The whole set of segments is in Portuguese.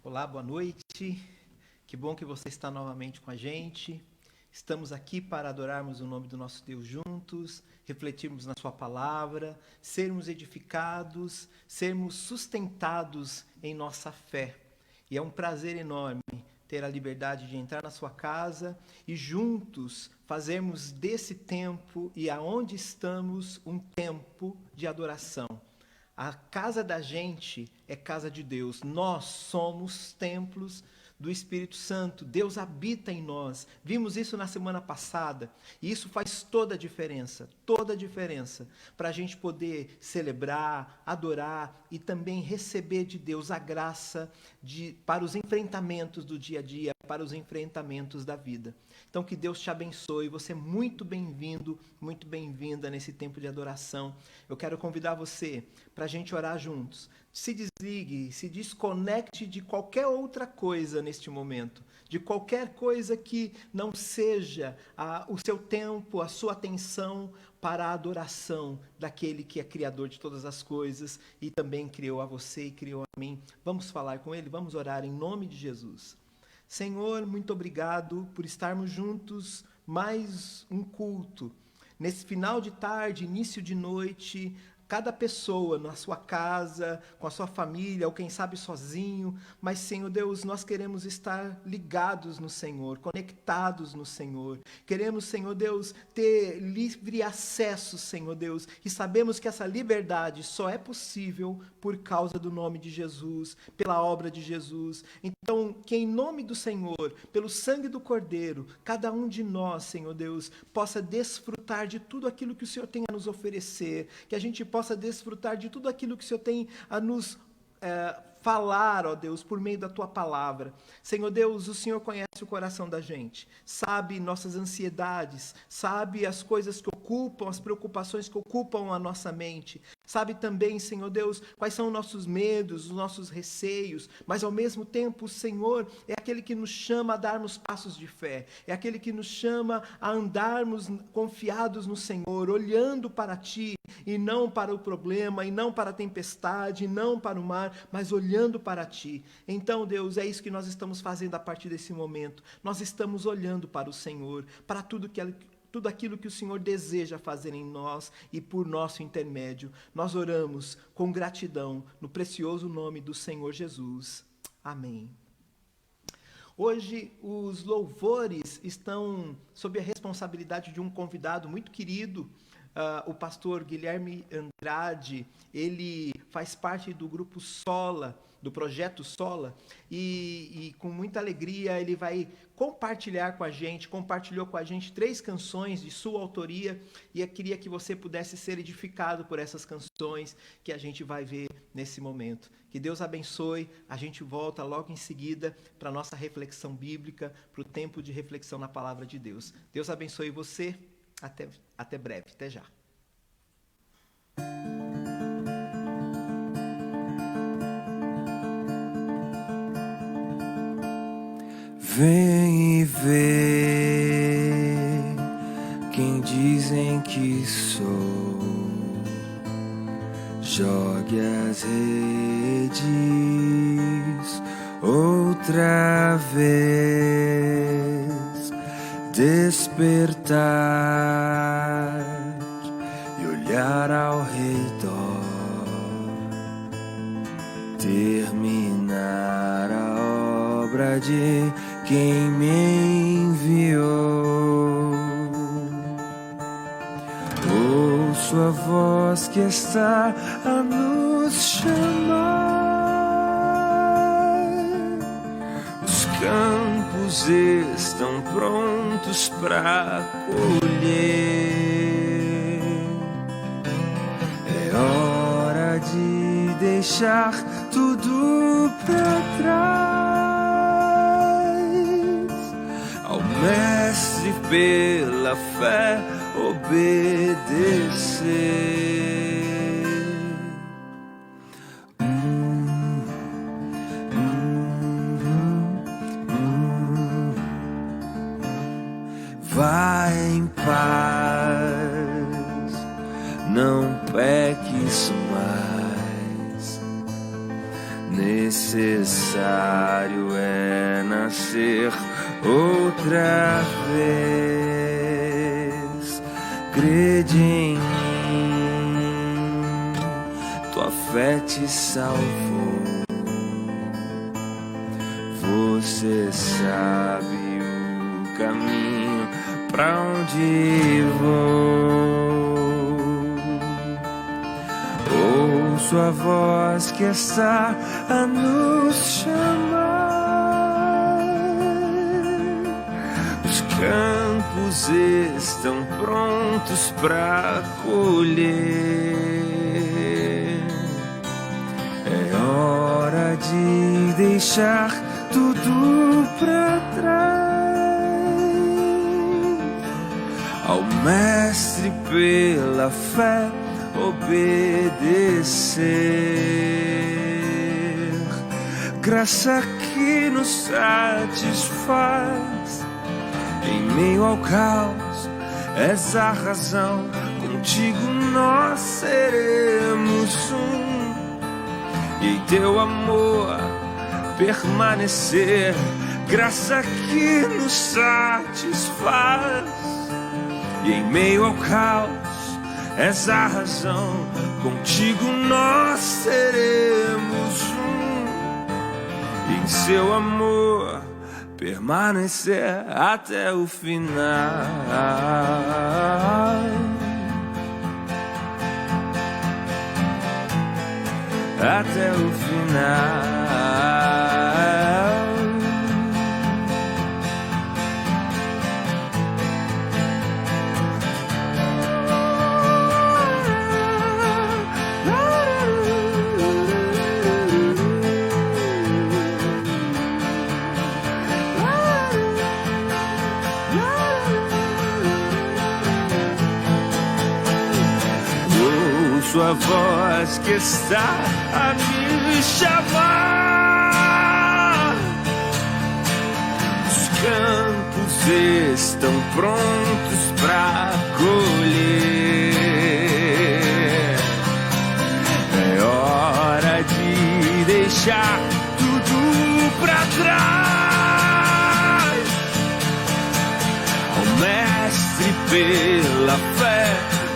Olá, boa noite. Que bom que você está novamente com a gente. Estamos aqui para adorarmos o nome do nosso Deus juntos, refletirmos na sua palavra, sermos edificados, sermos sustentados em nossa fé. E é um prazer enorme ter a liberdade de entrar na sua casa e juntos fazermos desse tempo e aonde estamos um tempo de adoração. A casa da gente é casa de Deus. Nós somos templos do Espírito Santo. Deus habita em nós. Vimos isso na semana passada. E isso faz toda a diferença para a gente poder celebrar, adorar e também receber de Deus a graça para os enfrentamentos do dia a dia, para os enfrentamentos da vida. Então que Deus te abençoe. Você é muito bem-vindo, muito bem-vinda nesse tempo de adoração. Eu quero convidar você para a gente orar juntos. Se desligue, se desconecte de qualquer outra coisa neste momento, de qualquer coisa que não seja o seu tempo, a sua atenção para a adoração daquele que é criador de todas as coisas e também criou a você e criou a mim. Vamos falar com ele, vamos orar em nome de Jesus. Senhor, muito obrigado por estarmos juntos, mais um culto. Nesse final de tarde, início de noite, cada pessoa na sua casa, com a sua família, ou quem sabe sozinho, mas, Senhor Deus, nós queremos estar ligados no Senhor, conectados no Senhor. Queremos, Senhor Deus, ter livre acesso, Senhor Deus, e sabemos que essa liberdade só é possível por causa do nome de Jesus, pela obra de Jesus. Então, que em nome do Senhor, pelo sangue do Cordeiro, cada um de nós, Senhor Deus, possa desfrutar de tudo aquilo que o Senhor tem a nos oferecer, que a gente possa desfrutar de tudo aquilo que o Senhor tem a nos falar, ó Deus, por meio da Tua palavra. Senhor Deus, o Senhor conhece o coração da gente, sabe nossas ansiedades, sabe as coisas que ocupam, as preocupações que ocupam a nossa mente, sabe também, Senhor Deus, quais são os nossos medos, os nossos receios, mas ao mesmo tempo o Senhor é aquele que nos chama a darmos passos de fé, é aquele que nos chama a andarmos confiados no Senhor, olhando para Ti, e não para o problema, e não para a tempestade, e não para o mar, mas olhando para Ti. Então, Deus, é isso que nós estamos fazendo a partir desse momento. Nós estamos olhando para o Senhor, para tudo aquilo que o Senhor deseja fazer em nós e por nosso intermédio. Nós oramos com gratidão no precioso nome do Senhor Jesus. Amém. Hoje os louvores estão sob a responsabilidade de um convidado muito querido, o pastor Guilherme Andrade. Ele faz parte do grupo Sola, do projeto Sola, e com muita alegria ele vai compartilhou com a gente 3 canções de sua autoria, e eu queria que você pudesse ser edificado por essas canções que a gente vai ver nesse momento. Que Deus abençoe, a gente volta logo em seguida para a nossa reflexão bíblica, para o tempo de reflexão na palavra de Deus. Deus abençoe você, até breve, até já. Vem e vê quem dizem que sou. Jogue as redes outra vez, despertar e olhar ao redor, terminar a obra de quem me enviou. Ouço a voz que está a nos chamar. Os campos estão prontos para colher. É hora de deixar tudo para trás, ao Mestre pela fé obedecer. Vai em paz, não peques mais. necessário é nascer outra vez. Crede em mim, tua fé te salvou. Você sabe o caminho pra onde vou. Ouço a voz que está a nos chamar. Os campos estão prontos pra colher. É hora de deixar tudo pra trás, ao Mestre pela fé obedecer. Graça que nos satisfaz em meio ao caos, és a razão. Contigo nós seremos um, e em teu amor permanecer. Graça que nos satisfaz e em meio ao caos és a razão. Contigo nós seremos um, e em seu amor permanecer até o final. Até o final. Sua voz que está a me chamar. Os campos estão prontos pra colher. É hora de deixar tudo pra trás, ao Mestre pela fé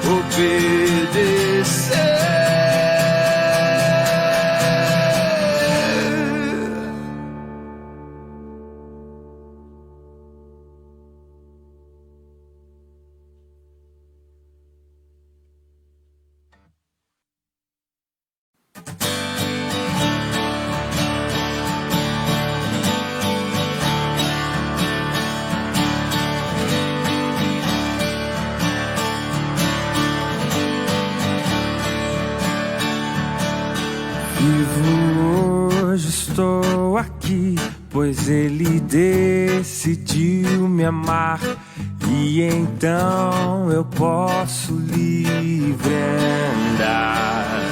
obedecer. Vivo hoje, estou aqui, pois Ele decidiu me amar. E então eu posso livre andar.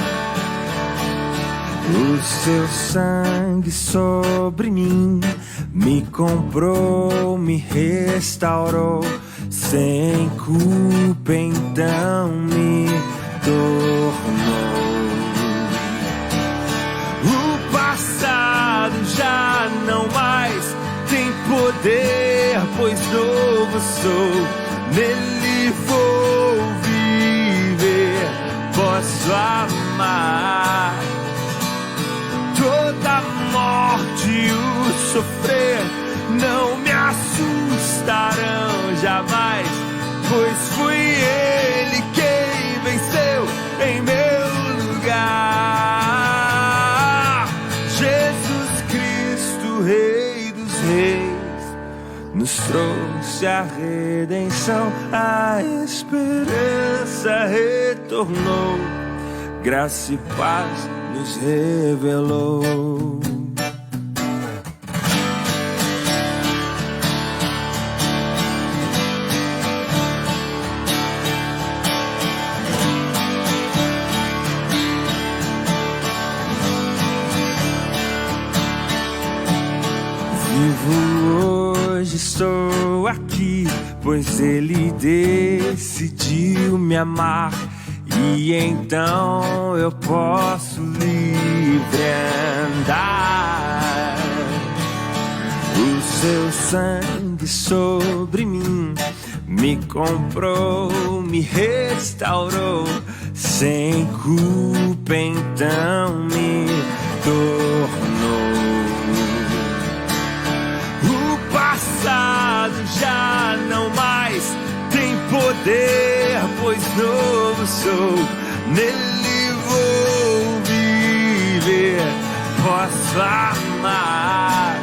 O seu sangue sobre mim me comprou, me restaurou. Sem culpa então me tornou. Já não mais tem poder, pois novo sou. Nele vou viver, posso amar. Toda morte e o sofrer não me assustarão jamais, pois foi Ele quem venceu em meu lugar. Rei dos reis, nos trouxe a redenção, a esperança retornou, graça e paz nos revelou. Vivo hoje, estou aqui, pois Ele decidiu me amar. E então eu posso livre andar. seu sangue sobre mim me comprou, me restaurou, sem culpa então me tornou. O passado já não mais tem poder, pois novo sou, nele vou viver, posso amar.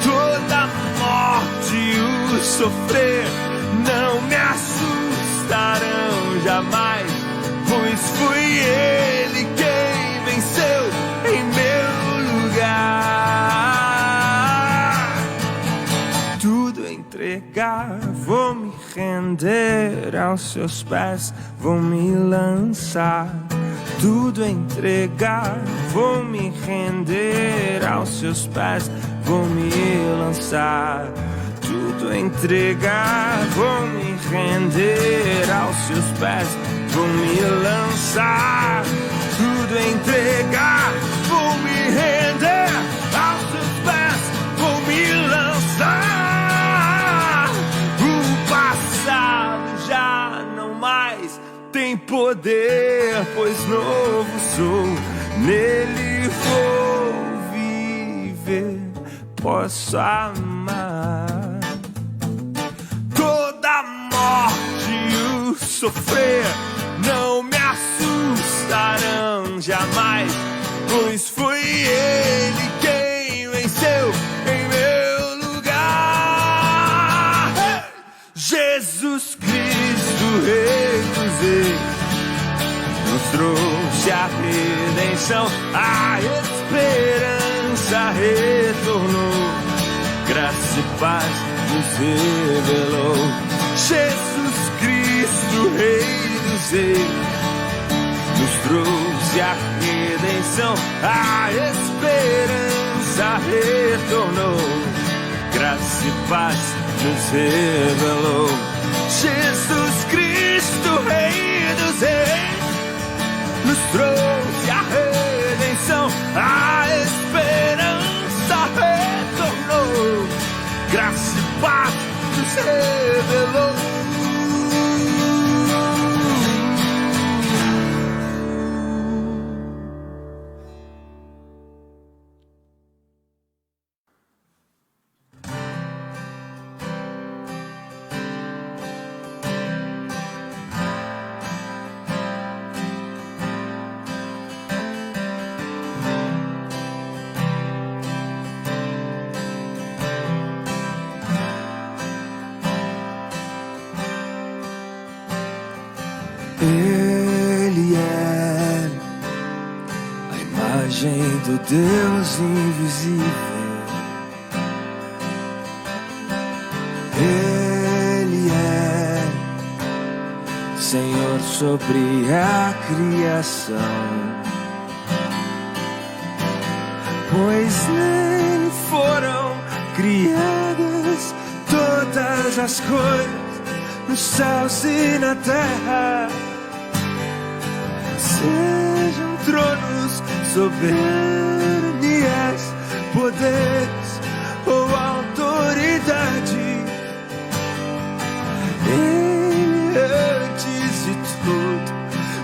Toda morte e o sofrer não me assustarão jamais, pois foi ele quem venceu em meu lugar. Tudo entregar, vou me render aos seus pés, vou me lançar. Tudo entregar, vou me render aos seus pés, vou me lançar. Tudo entregar, vou me render aos seus pés, vou me lançar. Tudo entregar, vou me render aos seus pés, vou me lançar. O passado já não mais tem poder, pois novo sou, nele vou viver, posso amar. Toda morte e o sofrer não me assustarão jamais, pois foi ele quem venceu em meu lugar. Jesus Cristo, Rei dos Reis, nos trouxe a redenção, a esperança retornou, graça e paz nos revelou. Jesus Cristo, Rei dos Reis, nos trouxe a redenção, a esperança retornou, graça e paz nos revelou. Jesus Cristo, Rei dos Reis, nos trouxe a redenção, a esperança retornou, graça e paz nos revelou. Ele é a imagem do Deus invisível. Ele é Senhor sobre a criação, pois nele foram criadas todas as coisas, nos céus e na terra. Sejam tronos, soberanias, poderes ou autoridade, Ele antes de tudo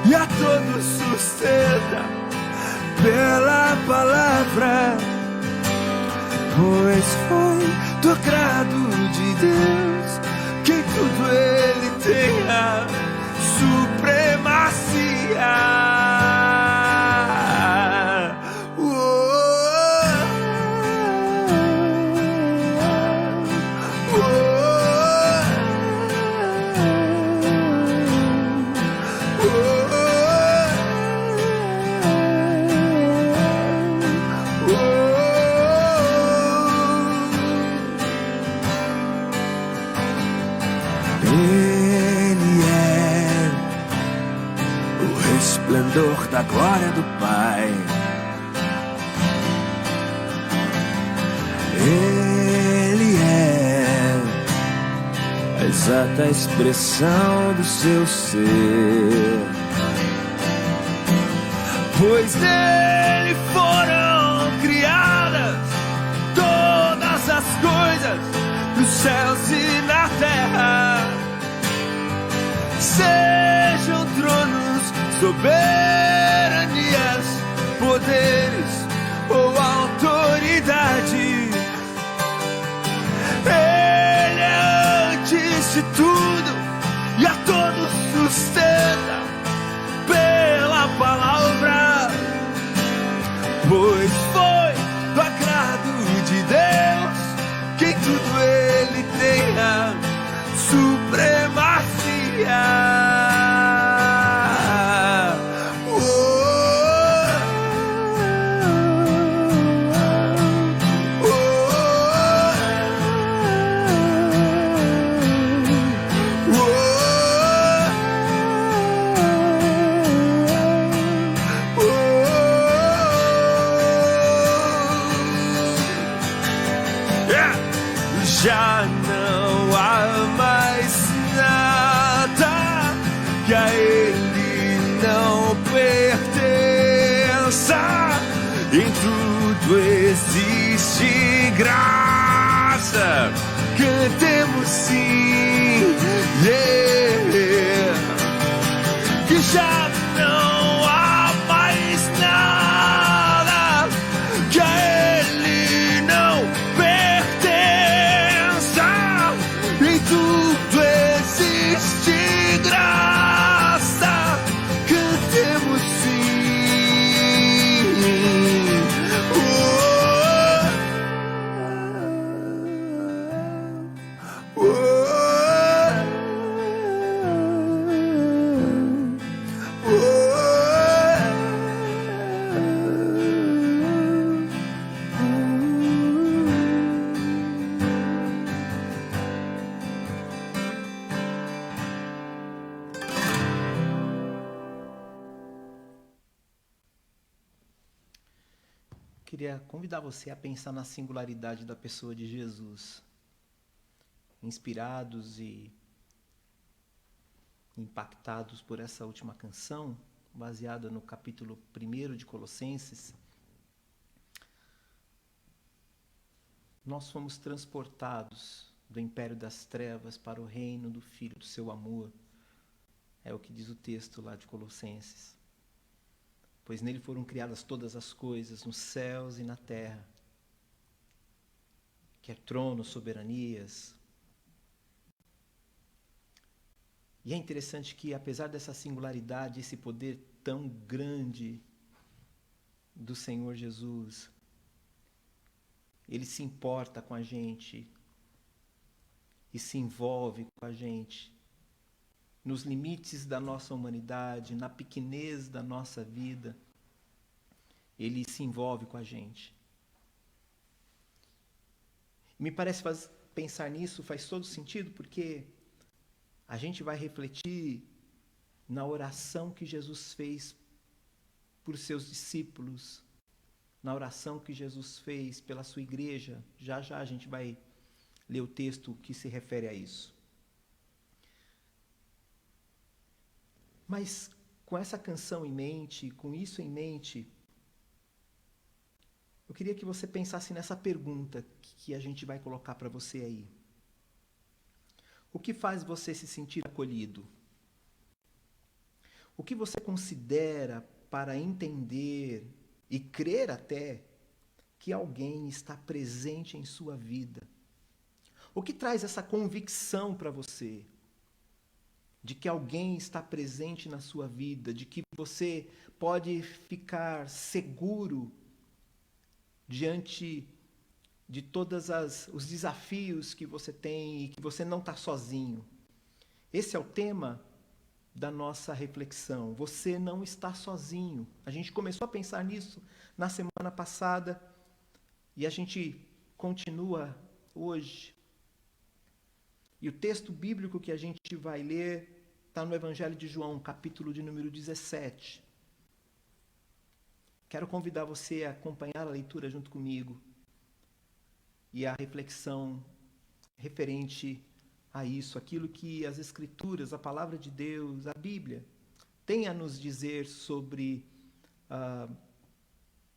e a todos sustenta pela palavra, pois foi do agrado de Deus que em tudo Ele tenha supremacia. Esplendor da glória do Pai, Ele é a exata expressão do seu ser, pois nele foram criadas todas as sejam tronos, soberanias, poderes ou autoridade. Ele é antes de tudo e a todos sustenta pela palavra, pois foi do agrado de Deus que em tudo ele tenha supremacia. Já não há mais nada que a ele não pertença. Em tudo existe graça. Cantemos sim, yeah. Que já não há mais nada que a ele não pertença. Em tudo existe graça. Cantemos sim. Oh, oh, Queria convidar você a pensar na singularidade da pessoa de Jesus. Inspirados e impactados por essa última canção, baseada no capítulo 1 de Colossenses, nós fomos transportados do império das trevas para o reino do Filho do seu amor. É o que diz o texto lá de Colossenses. Pois nele foram criadas todas as coisas, nos céus e na terra, que é trono, soberanias. E é interessante que, apesar dessa singularidade, esse poder tão grande do Senhor Jesus, ele se importa com a gente e se envolve com a gente nos limites da nossa humanidade, na pequenez da nossa vida. Ele se envolve com a gente. Me parece pensar nisso faz todo sentido, porque a gente vai refletir na oração que Jesus fez por seus discípulos, na oração que Jesus fez pela sua igreja. Já já a gente vai ler o texto que se refere a isso. Mas com essa canção em mente, com isso em mente, eu queria que você pensasse nessa pergunta que a gente vai colocar para você aí. O que faz você se sentir acolhido? O que você considera para entender e crer até que alguém está presente em sua vida? O que traz essa convicção para você de que alguém está presente na sua vida, de que você pode ficar seguro diante de todos os desafios que você tem e que você não está sozinho? Esse é o tema da nossa reflexão. Você não está sozinho. A gente começou a pensar nisso na semana passada e a gente continua hoje. E o texto bíblico que a gente vai ler está no Evangelho de João, capítulo de número 17. Quero convidar você a acompanhar a leitura junto comigo e a reflexão referente a isso, aquilo que as Escrituras, a Palavra de Deus, a Bíblia, tem a nos dizer sobre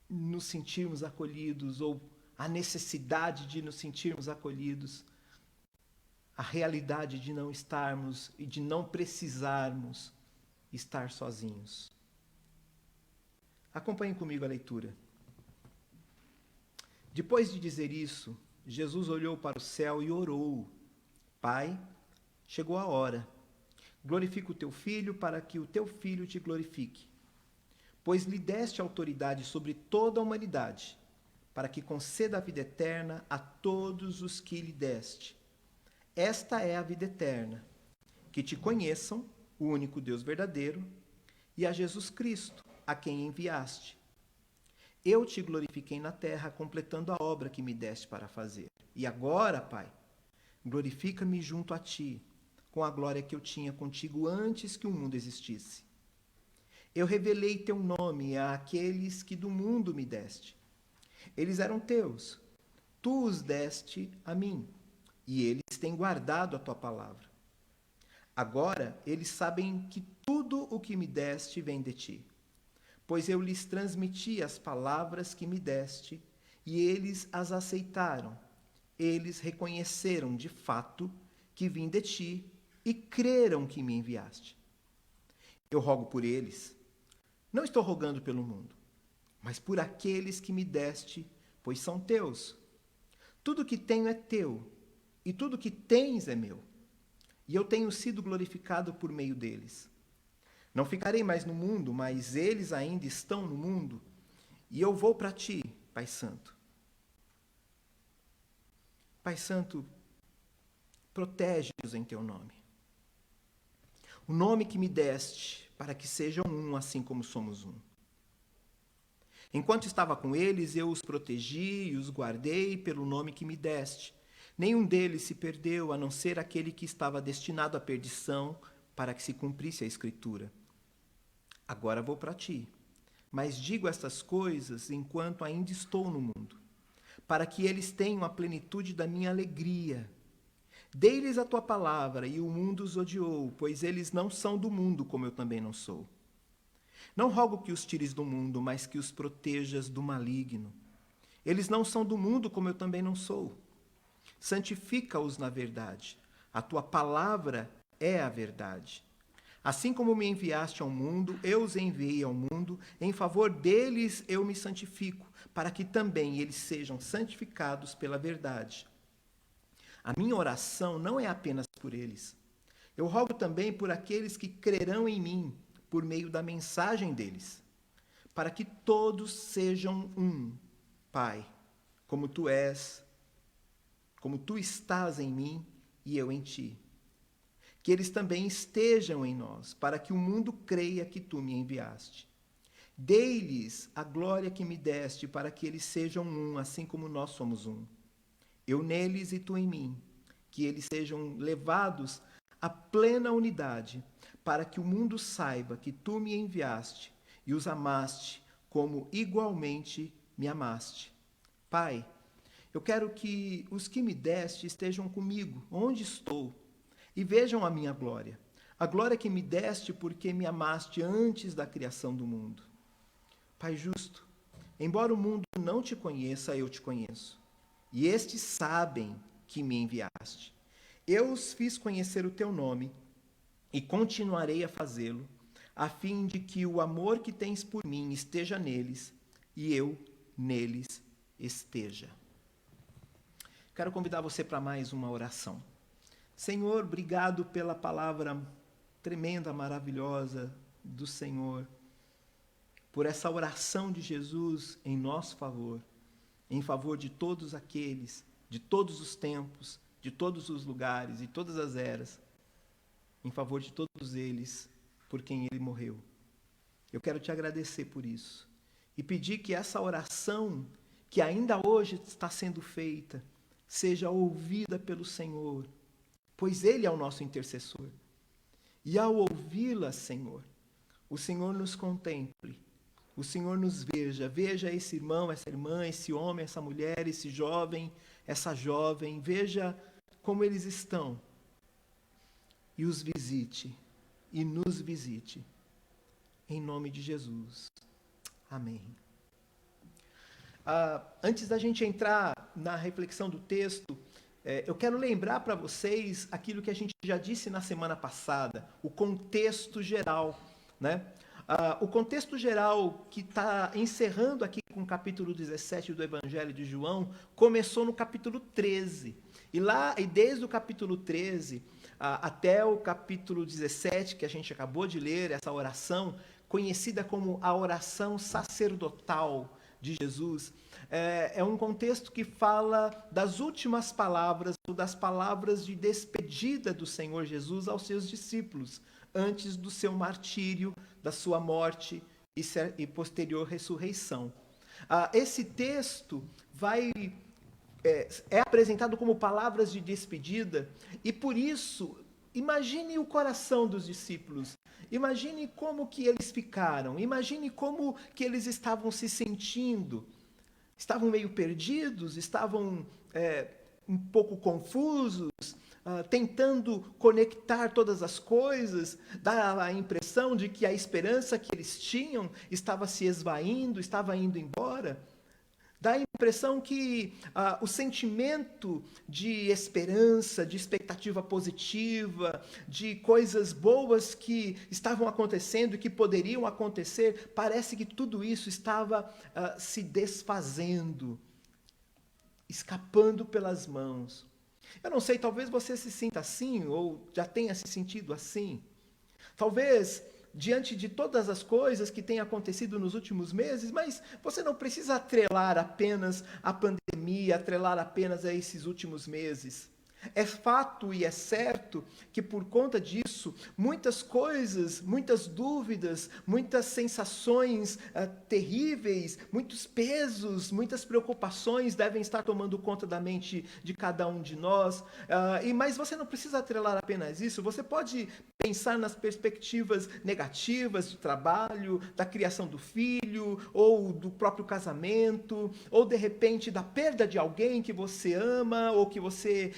nos sentirmos acolhidos ou a necessidade de nos sentirmos acolhidos a realidade de não estarmos e de não precisarmos estar sozinhos. Acompanhe comigo a leitura. Depois de dizer isso, Jesus olhou para o céu e orou: Pai, chegou a hora. Glorifica o teu filho para que o teu filho te glorifique. Pois lhe deste autoridade sobre toda a humanidade, para que conceda a vida eterna a todos os que lhe deste. Esta é a vida eterna, que te conheçam, o único Deus verdadeiro, e a Jesus Cristo, a quem enviaste. Eu te glorifiquei na terra, completando a obra que me deste para fazer. E agora, Pai, glorifica-me junto a ti, com a glória que eu tinha contigo antes que o mundo existisse. Eu revelei teu nome àqueles que do mundo me deste. Eles eram teus, tu os deste a mim, e eles têm guardado a tua palavra. Agora eles sabem que tudo o que me deste vem de ti, pois eu lhes transmiti as palavras que me deste, e eles as aceitaram. Eles reconheceram de fato que vim de ti e creram que me enviaste. Eu rogo por eles. Não estou rogando pelo mundo, mas por aqueles que me deste, pois são teus. Tudo que tenho é teu, e tudo que tens é meu. E eu tenho sido glorificado por meio deles. Não ficarei mais no mundo, mas eles ainda estão no mundo, e eu vou para ti, Pai Santo. Pai Santo, protege-os em teu nome. O nome que me deste, para que sejam um, assim como somos um. Enquanto estava com eles, eu os protegi e os guardei pelo nome que me deste. Nenhum deles se perdeu, a não ser aquele que estava destinado à perdição, para que se cumprisse a Escritura. Agora vou para ti, mas digo estas coisas enquanto ainda estou no mundo, para que eles tenham a plenitude da minha alegria. Dei-lhes a tua palavra, e o mundo os odiou, pois eles não são do mundo, como eu também não sou. Não rogo que os tires do mundo, mas que os protejas do maligno. Eles não são do mundo, como eu também não sou. Santifica-os na verdade. A tua palavra é a verdade. Assim como me enviaste ao mundo, eu os enviei ao mundo, em favor deles eu me santifico, para que também eles sejam santificados pela verdade. A minha oração não é apenas por eles. Eu rogo também por aqueles que crerão em mim, por meio da mensagem deles, para que todos sejam um, Pai, como tu és, como tu estás em mim e eu em ti. Que eles também estejam em nós, para que o mundo creia que tu me enviaste. Dei-lhes a glória que me deste, para que eles sejam um, assim como nós somos um. Eu neles e tu em mim, que eles sejam levados à plena unidade, para que o mundo saiba que tu me enviaste e os amaste, como igualmente me amaste. Pai, eu quero que os que me deste estejam comigo, onde estou, e vejam a minha glória, a glória que me deste porque me amaste antes da criação do mundo. Pai justo, embora o mundo não te conheça, eu te conheço, e estes sabem que me enviaste. Eu os fiz conhecer o teu nome, e continuarei a fazê-lo, a fim de que o amor que tens por mim esteja neles, e eu neles esteja. Quero convidar você para mais uma oração. Senhor, obrigado pela palavra tremenda, maravilhosa do Senhor, por essa oração de Jesus em nosso favor, em favor de todos aqueles, de todos os tempos, de todos os lugares e todas as eras, em favor de todos eles, por quem Ele morreu. Eu quero te agradecer por isso e pedir que essa oração, que ainda hoje está sendo feita, seja ouvida pelo Senhor, pois Ele é o nosso intercessor. E ao ouvi-la, Senhor, o Senhor nos contemple, o Senhor nos veja, veja esse irmão, essa irmã, esse homem, essa mulher, esse jovem, essa jovem, veja como eles estão e os visite, e nos visite, em nome de Jesus. Amém. Antes da gente entrar na reflexão do texto, eu quero lembrar para vocês aquilo que a gente já disse na semana passada, o contexto geral, né? O contexto geral que está encerrando aqui com o capítulo 17 do Evangelho de João, começou no capítulo 13. E desde o capítulo 13 até o capítulo 17, que a gente acabou de ler, essa oração, conhecida como a oração sacerdotal de Jesus, é um contexto que fala das últimas palavras, ou das palavras de despedida do Senhor Jesus aos seus discípulos, antes do seu martírio, da sua morte e posterior ressurreição. Esse texto é apresentado como palavras de despedida, e por isso, imagine o coração dos discípulos, imagine como que eles ficaram, imagine como que eles estavam se sentindo. Estavam meio perdidos, estavam um pouco confusos, tentando conectar todas as coisas, dá a impressão de que a esperança que eles tinham estava se esvaindo, estava indo embora. Dá a impressão que o sentimento de esperança, de expectativa positiva, de coisas boas que estavam acontecendo e que poderiam acontecer, parece que tudo isso estava se desfazendo, escapando pelas mãos. Eu não sei, talvez você se sinta assim, ou já tenha se sentido assim. Talvez diante de todas as coisas que têm acontecido nos últimos meses, mas você não precisa atrelar apenas a pandemia, atrelar apenas a esses últimos meses. É fato e é certo que por conta disso, muitas coisas, muitas dúvidas, muitas sensações terríveis, muitos pesos, muitas preocupações devem estar tomando conta da mente de cada um de nós. Mas você não precisa atrelar apenas isso, você pode pensar nas perspectivas negativas do trabalho, da criação do filho, ou do próprio casamento, ou de repente da perda de alguém que você ama, ou que você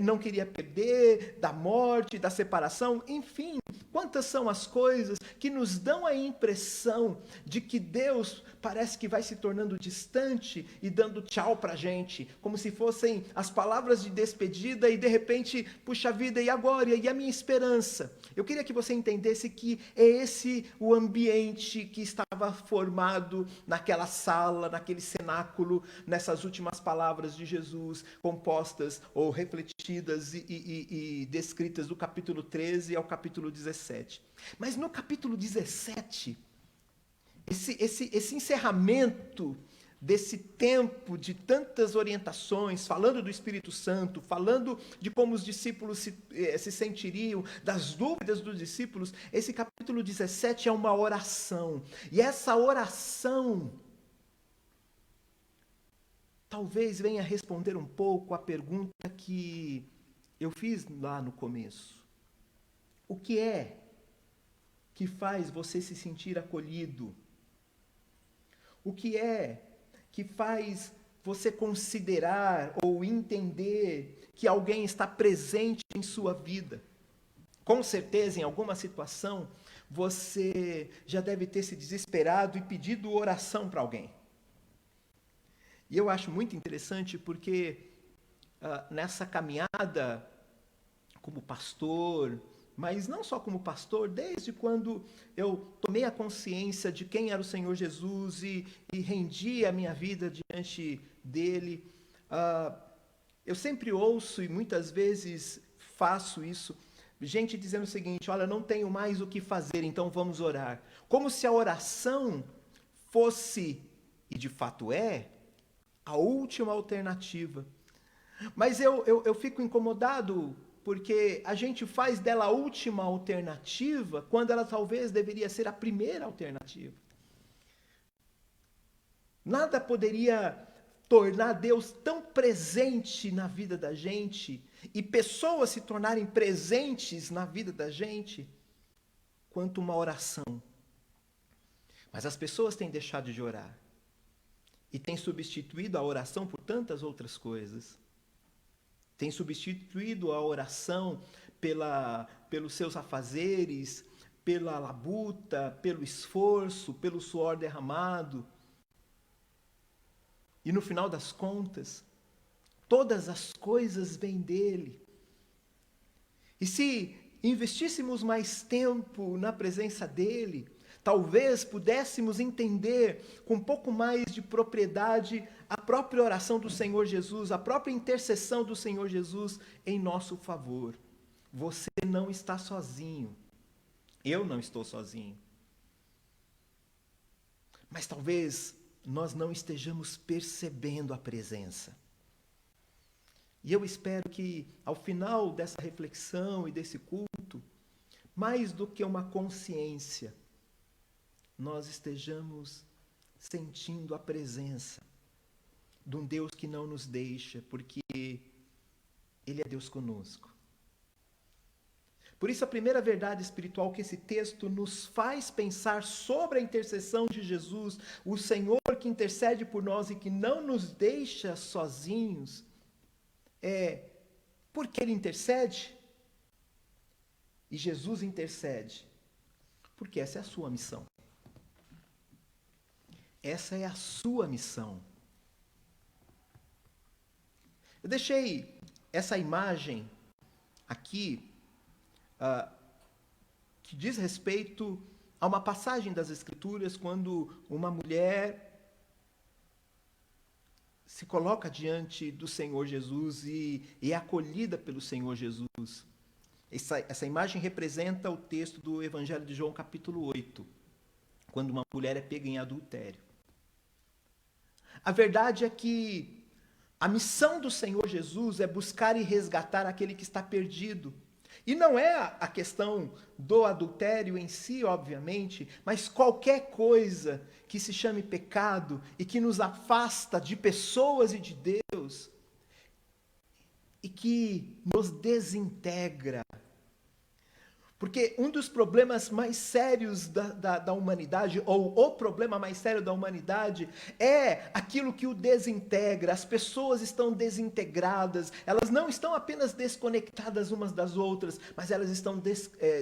não queria perder, da morte, da separação, enfim, quantas são as coisas que nos dão a impressão de que Deus parece que vai se tornando distante e dando tchau pra gente, como se fossem as palavras de despedida e de repente, puxa vida, e agora? E a minha esperança? Eu queria que você entendesse que é esse o ambiente que estava formado naquela sala, naquele cenáculo, nessas últimas palavras de Jesus, compostas ou refletidas e descritas do capítulo 13 ao capítulo 17. Mas no capítulo 17, esse encerramento desse tempo de tantas orientações, falando do Espírito Santo, falando de como os discípulos se sentiriam, das dúvidas dos discípulos, esse capítulo 17 é uma oração. E essa oração talvez venha responder um pouco a pergunta que eu fiz lá no começo. O que é que faz você se sentir acolhido? O que é que faz você considerar ou entender que alguém está presente em sua vida? Com certeza, em alguma situação, você já deve ter se desesperado e pedido oração para alguém. E eu acho muito interessante porque nessa caminhada como pastor, mas não só como pastor, desde quando eu tomei a consciência de quem era o Senhor Jesus e rendi a minha vida diante dele, eu sempre ouço e muitas vezes faço isso, gente dizendo o seguinte: olha, não tenho mais o que fazer, então vamos orar. Como se a oração fosse, e de fato é, a última alternativa. Mas eu fico incomodado porque a gente faz dela a última alternativa quando ela talvez deveria ser a primeira alternativa. Nada poderia tornar Deus tão presente na vida da gente e pessoas se tornarem presentes na vida da gente quanto uma oração. Mas as pessoas têm deixado de orar e têm substituído a oração por tantas outras coisas. Tem substituído a oração pelos seus afazeres, pela labuta, pelo esforço, pelo suor derramado. E no final das contas, Todas as coisas vêm dele. E se investíssemos mais tempo na presença dele, talvez pudéssemos entender com um pouco mais de propriedade a própria oração do Senhor Jesus, a própria intercessão do Senhor Jesus em nosso favor. Você não está sozinho. Eu não estou sozinho. Mas talvez nós não estejamos percebendo a presença. E eu espero que, ao final dessa reflexão e desse culto, mais do que uma consciência, nós estejamos sentindo a presença de um Deus que não nos deixa, porque Ele é Deus conosco. Por isso, a primeira verdade espiritual que esse texto nos faz pensar sobre a intercessão de Jesus, o Senhor que intercede por nós e que não nos deixa sozinhos, é porque Ele intercede, e Jesus intercede, porque essa é a sua missão. Essa é a sua missão. Eu deixei essa imagem aqui, que diz respeito a uma passagem das Escrituras, quando uma mulher se coloca diante do Senhor Jesus e é acolhida pelo Senhor Jesus. Essa imagem representa o texto do Evangelho de João, capítulo 8, quando uma mulher é pega em adultério. A verdade é que a missão do Senhor Jesus é buscar e resgatar aquele que está perdido. E não é a questão do adultério em si, obviamente, mas qualquer coisa que se chame pecado e que nos afasta de pessoas e de Deus e que nos desintegra. Porque um dos problemas mais sérios da humanidade, ou o problema mais sério da humanidade, é aquilo que o desintegra. As pessoas estão desintegradas, elas não estão apenas desconectadas umas das outras, mas elas estão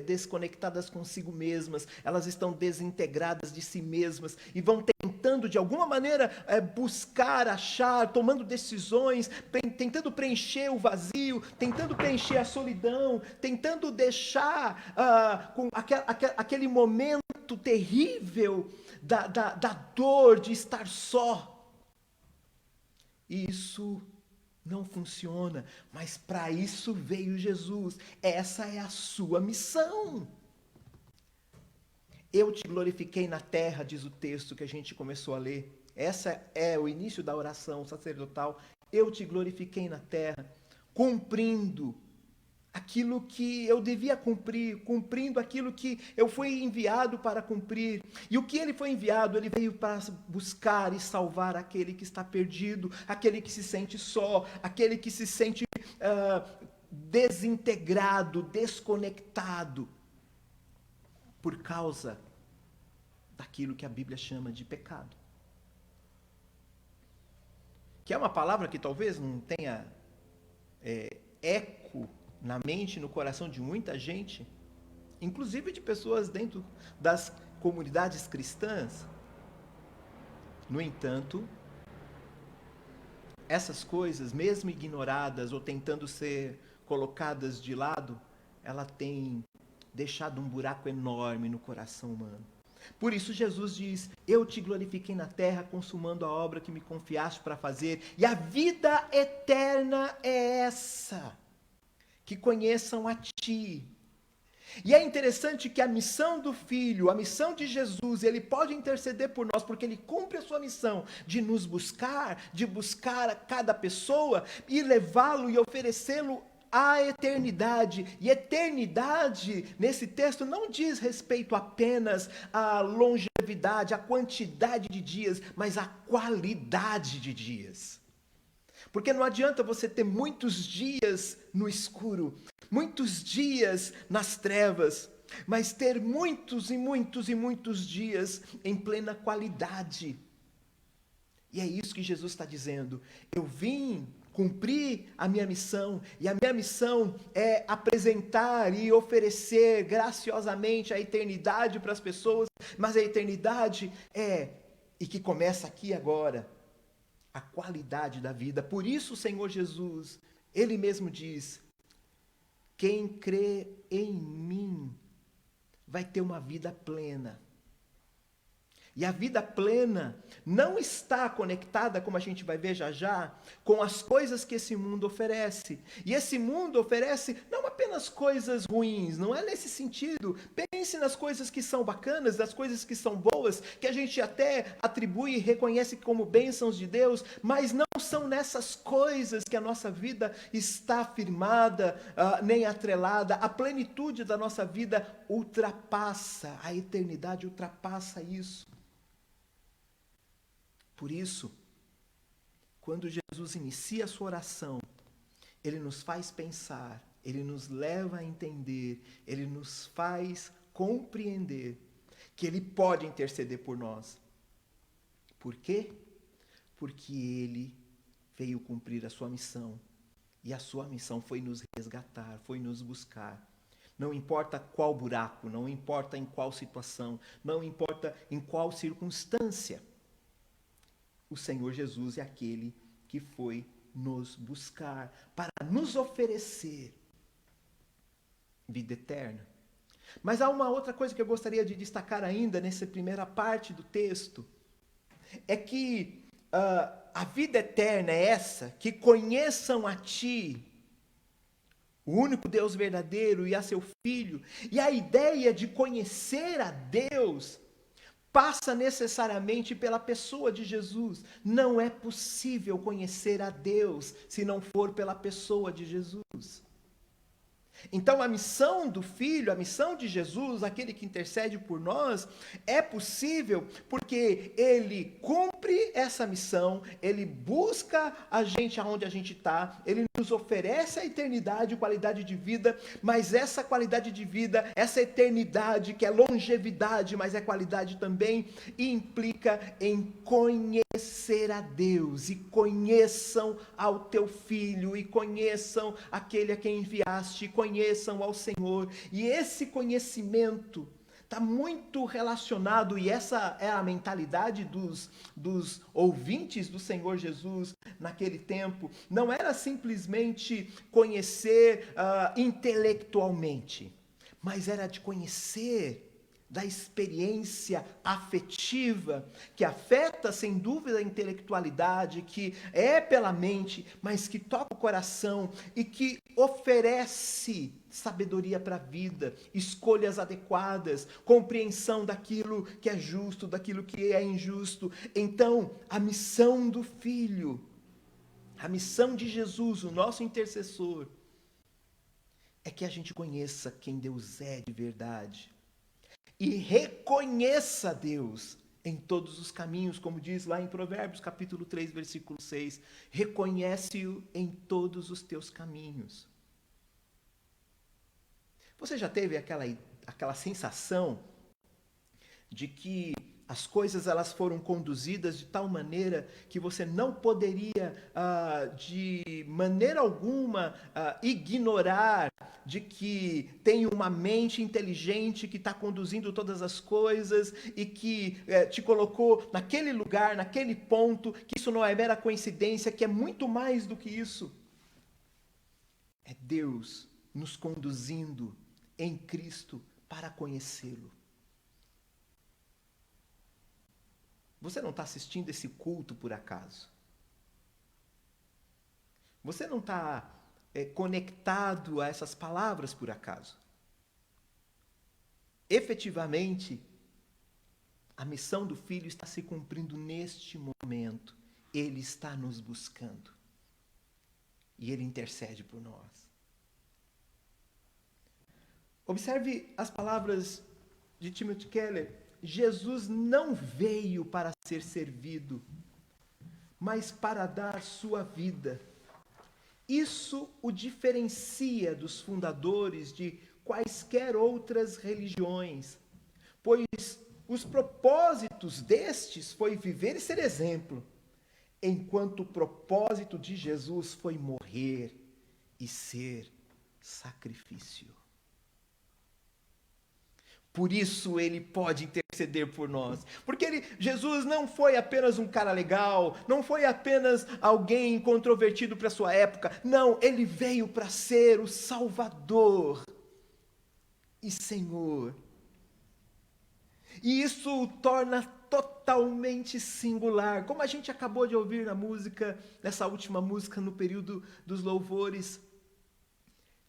desconectadas consigo mesmas, elas estão desintegradas de si mesmas, e vão tentando de alguma maneira buscar, achar, tomando decisões, tentando preencher o vazio, tentando preencher a solidão, tentando deixar com aquele momento terrível da dor de estar só. E isso não funciona, mas para isso veio Jesus. Essa é a sua missão. Eu te glorifiquei na terra, diz o texto que a gente começou a ler. Essa é o início da oração sacerdotal. Eu te glorifiquei na terra, cumprindo aquilo que eu devia cumprir, cumprindo aquilo que eu fui enviado para cumprir. E o que ele foi enviado, ele veio para buscar e salvar aquele que está perdido, aquele que se sente só, aquele que se sente desintegrado, desconectado, por causa daquilo que a Bíblia chama de pecado. Que é uma palavra que talvez não tenha eco na mente e no coração de muita gente, inclusive de pessoas dentro das comunidades cristãs. No entanto, essas coisas, mesmo ignoradas ou tentando ser colocadas de lado, ela tem deixado um buraco enorme no coração humano. Por isso Jesus diz: eu te glorifiquei na terra, consumando a obra que me confiaste para fazer, e a vida eterna é essa, que conheçam a ti. E é interessante que a missão do Filho, a missão de Jesus, ele pode interceder por nós, porque ele cumpre a sua missão de nos buscar, de buscar a cada pessoa e levá-lo e oferecê-lo à eternidade. E eternidade, nesse texto, não diz respeito apenas à longevidade, à quantidade de dias, mas à qualidade de dias. Porque não adianta você ter muitos dias no escuro, muitos dias nas trevas, mas ter muitos e muitos e muitos dias em plena qualidade. E é isso que Jesus está dizendo. Eu vim cumprir a minha missão, e a minha missão é apresentar e oferecer graciosamente a eternidade para as pessoas, mas a eternidade e que começa aqui agora, a qualidade da vida. Por isso o Senhor Jesus, Ele mesmo diz: quem crê em mim vai ter uma vida plena. E a vida plena não está conectada, como a gente vai ver já já, com as coisas que esse mundo oferece. E esse mundo oferece não apenas coisas ruins, não é nesse sentido. Pense nas coisas que são bacanas, nas coisas que são boas, que a gente até atribui e reconhece como bênçãos de Deus, mas não são nessas coisas que a nossa vida está firmada, nem atrelada. A plenitude da nossa vida ultrapassa, a eternidade ultrapassa isso. Por isso, quando Jesus inicia a sua oração, Ele nos faz pensar, Ele nos leva a entender, Ele nos faz compreender que Ele pode interceder por nós. Por quê? Porque Ele veio cumprir a sua missão. E a sua missão foi nos resgatar, foi nos buscar. Não importa qual buraco, não importa em qual situação, não importa em qual circunstância. O Senhor Jesus é aquele que foi nos buscar para nos oferecer vida eterna. Mas há uma outra coisa que eu gostaria de destacar ainda nessa primeira parte do texto, é que a vida eterna é essa, que conheçam a Ti, o único Deus verdadeiro, e a Seu Filho. E a ideia de conhecer a Deus passa necessariamente pela pessoa de Jesus. Não é possível conhecer a Deus se não for pela pessoa de Jesus. Então a missão do Filho, a missão de Jesus, aquele que intercede por nós, é possível porque Ele cumpre essa missão, Ele busca a gente aonde a gente está, Ele nos oferece a eternidade, qualidade de vida, mas essa qualidade de vida, essa eternidade que é longevidade, mas é qualidade também, implica em conhecer a Deus, e conheçam ao Teu Filho, e conheçam aquele a quem enviaste, conheçam ao Senhor. E esse conhecimento está muito relacionado, e essa é a mentalidade dos ouvintes do Senhor Jesus naquele tempo. Não era simplesmente conhecer intelectualmente, mas era de conhecer da experiência afetiva, que afeta sem dúvida a intelectualidade, que é pela mente, mas que toca o coração e que oferece sabedoria para a vida, escolhas adequadas, compreensão daquilo que é justo, daquilo que é injusto. Então, a missão do Filho, a missão de Jesus, o nosso intercessor, é que a gente conheça quem Deus é de verdade e reconheça Deus em todos os caminhos, como diz lá em Provérbios, capítulo 3, versículo 6. Reconhece-o em todos os teus caminhos. Você já teve aquela sensação de que as coisas elas foram conduzidas de tal maneira que você não poderia, de maneira alguma, ignorar de que tem uma mente inteligente que está conduzindo todas as coisas e que te colocou naquele lugar, naquele ponto, que isso não é mera coincidência, que é muito mais do que isso. É Deus nos conduzindo em Cristo para conhecê-lo. Você não está assistindo esse culto por acaso. Você não está conectado a essas palavras por acaso. Efetivamente, a missão do Filho está se cumprindo neste momento. Ele está nos buscando. E Ele intercede por nós. Observe as palavras de Timothy Keller. Jesus não veio para ser servido, mas para dar sua vida. Isso o diferencia dos fundadores de quaisquer outras religiões, pois os propósitos destes foi viver e ser exemplo, enquanto o propósito de Jesus foi morrer e ser sacrifício. Por isso ele pode interceder interceder por nós. Porque Jesus não foi apenas um cara legal, não foi apenas alguém controvertido para sua época. Não, ele veio para ser o Salvador e Senhor. E isso o torna totalmente singular. Como a gente acabou de ouvir na música, nessa última música, no período dos louvores,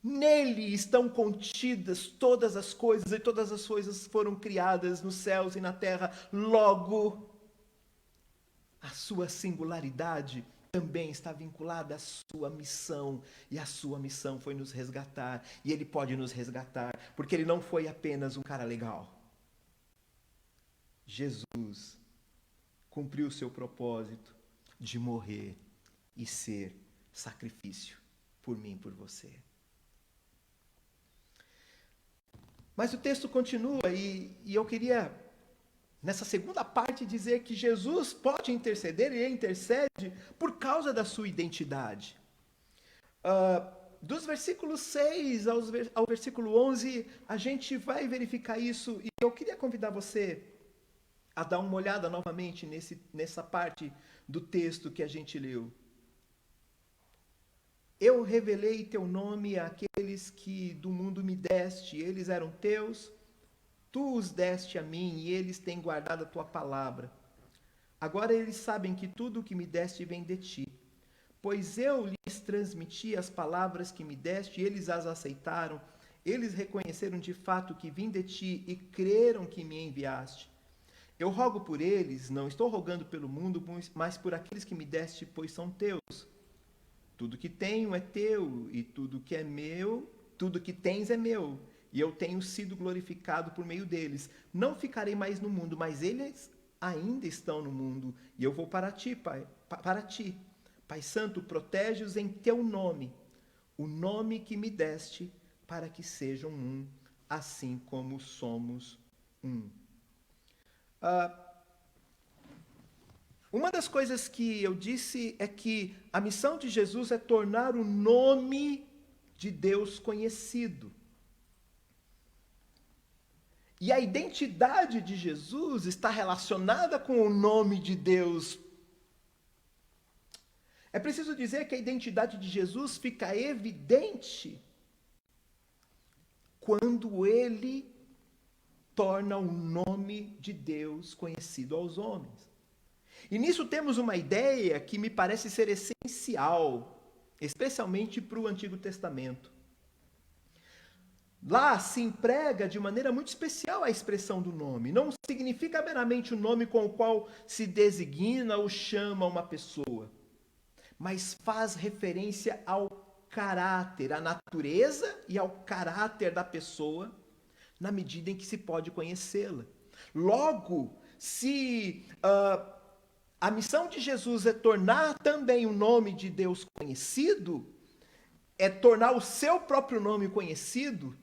nele estão contidas todas as coisas, e todas as coisas foram criadas nos céus e na terra. Logo, a sua singularidade também está vinculada à sua missão, e a sua missão foi nos resgatar, e ele pode nos resgatar, porque ele não foi apenas um cara legal. Jesus cumpriu o seu propósito de morrer e ser sacrifício por mim e por você. Mas o texto continua e eu queria, nessa segunda parte, dizer que Jesus pode interceder e ele intercede por causa da sua identidade. Dos versículos 6 ao versículo 11, a gente vai verificar isso e eu queria convidar você a dar uma olhada novamente nessa parte do texto que a gente leu. Eu revelei teu nome àqueles que do mundo me deste, eles eram teus, tu os deste a mim e eles têm guardado a tua palavra. Agora eles sabem que tudo o que me deste vem de ti, pois eu lhes transmiti as palavras que me deste e eles as aceitaram. Eles reconheceram de fato que vim de ti e creram que me enviaste. Eu rogo por eles, não estou rogando pelo mundo, mas por aqueles que me deste, pois são teus. Tudo que tenho é teu, e tudo que é meu, tudo que tens é meu, e eu tenho sido glorificado por meio deles. Não ficarei mais no mundo, mas eles ainda estão no mundo, e eu vou para ti, Pai, para ti. Pai Santo, protege-os em teu nome, o nome que me deste, para que sejam um, assim como somos um. Uma das coisas que eu disse é que a missão de Jesus é tornar o nome de Deus conhecido. E a identidade de Jesus está relacionada com o nome de Deus. É preciso dizer que a identidade de Jesus fica evidente quando ele torna o nome de Deus conhecido aos homens. E nisso temos uma ideia que me parece ser essencial, especialmente para o Antigo Testamento. Lá se emprega de maneira muito especial a expressão do nome. Não significa meramente o nome com o qual se designa ou chama uma pessoa, mas faz referência ao caráter, à natureza e ao caráter da pessoa, na medida em que se pode conhecê-la. Logo, se a missão de Jesus é tornar também o nome de Deus conhecido, é tornar o seu próprio nome conhecido,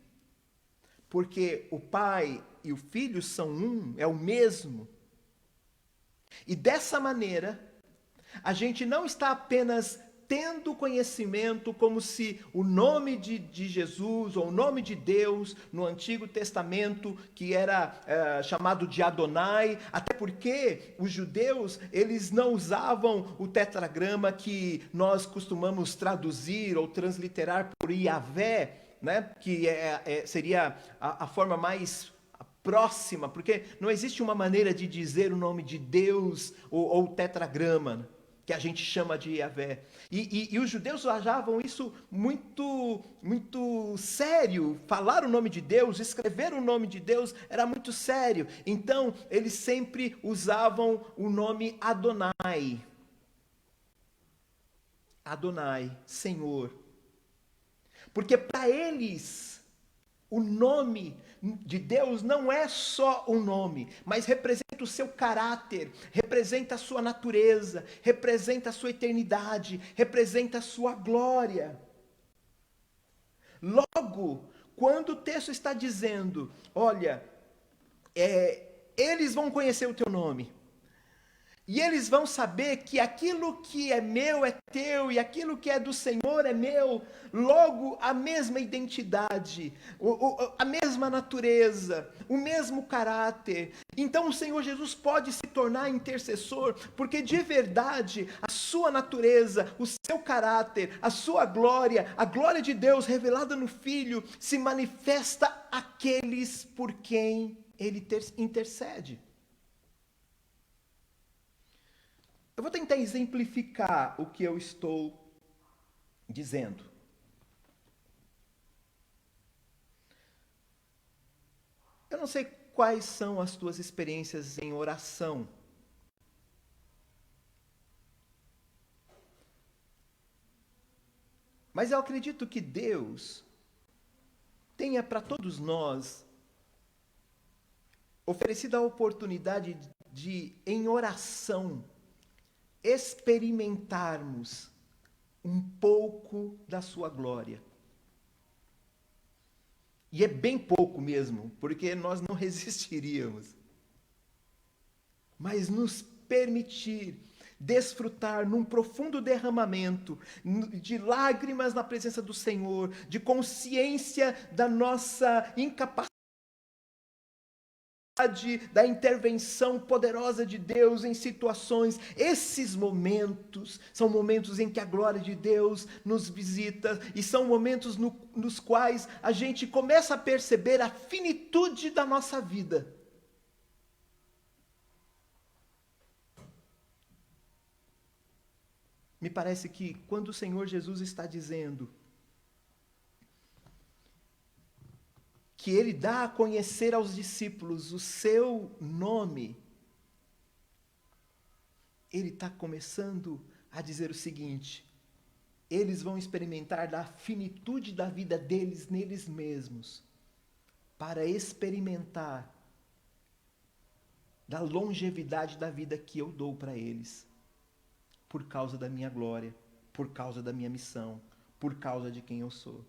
porque o Pai e o Filho são um, é o mesmo. E dessa maneira, a gente não está apenas tendo conhecimento como se o nome de Jesus, ou o nome de Deus, no Antigo Testamento, que era chamado de Adonai, até porque os judeus, eles não usavam o tetragrama que nós costumamos traduzir ou transliterar por Yahvé, né? Que seria a forma mais próxima, porque não existe uma maneira de dizer o nome de Deus ou tetragrama, que a gente chama de Yahvé. E os judeus achavam isso muito, muito sério. Falar o nome de Deus, escrever o nome de Deus era muito sério. Então, eles sempre usavam o nome Adonai. Adonai, Senhor. Porque para eles, o nome de Deus não é só um nome, mas representa o seu caráter, representa a sua natureza, representa a sua eternidade, representa a sua glória. Logo, quando o texto está dizendo, olha, eles vão conhecer o teu nome, E eles vão saber que aquilo que é meu é teu e aquilo que é do Senhor é meu. Logo, a mesma identidade, a mesma natureza, o mesmo caráter. Então o Senhor Jesus pode se tornar intercessor, porque de verdade a sua natureza, o seu caráter, a sua glória, a glória de Deus revelada no Filho, se manifesta àqueles por quem ele intercede. Eu vou tentar exemplificar o que eu estou dizendo. Eu não sei quais são as tuas experiências em oração. Mas eu acredito que Deus tenha para todos nós oferecido a oportunidade de, em oração, experimentarmos um pouco da sua glória. E é bem pouco mesmo, porque nós não resistiríamos. Mas nos permitir desfrutar num profundo derramamento de lágrimas na presença do Senhor, de consciência da nossa incapacidade, da intervenção poderosa de Deus em situações. Esses momentos são momentos em que a glória de Deus nos visita e são momentos nos quais a gente começa a perceber a finitude da nossa vida. Me parece que quando o Senhor Jesus está dizendo que ele dá a conhecer aos discípulos o seu nome, ele está começando a dizer o seguinte: eles vão experimentar da finitude da vida deles neles mesmos, para experimentar da longevidade da vida que eu dou para eles, por causa da minha glória, por causa da minha missão, por causa de quem eu sou.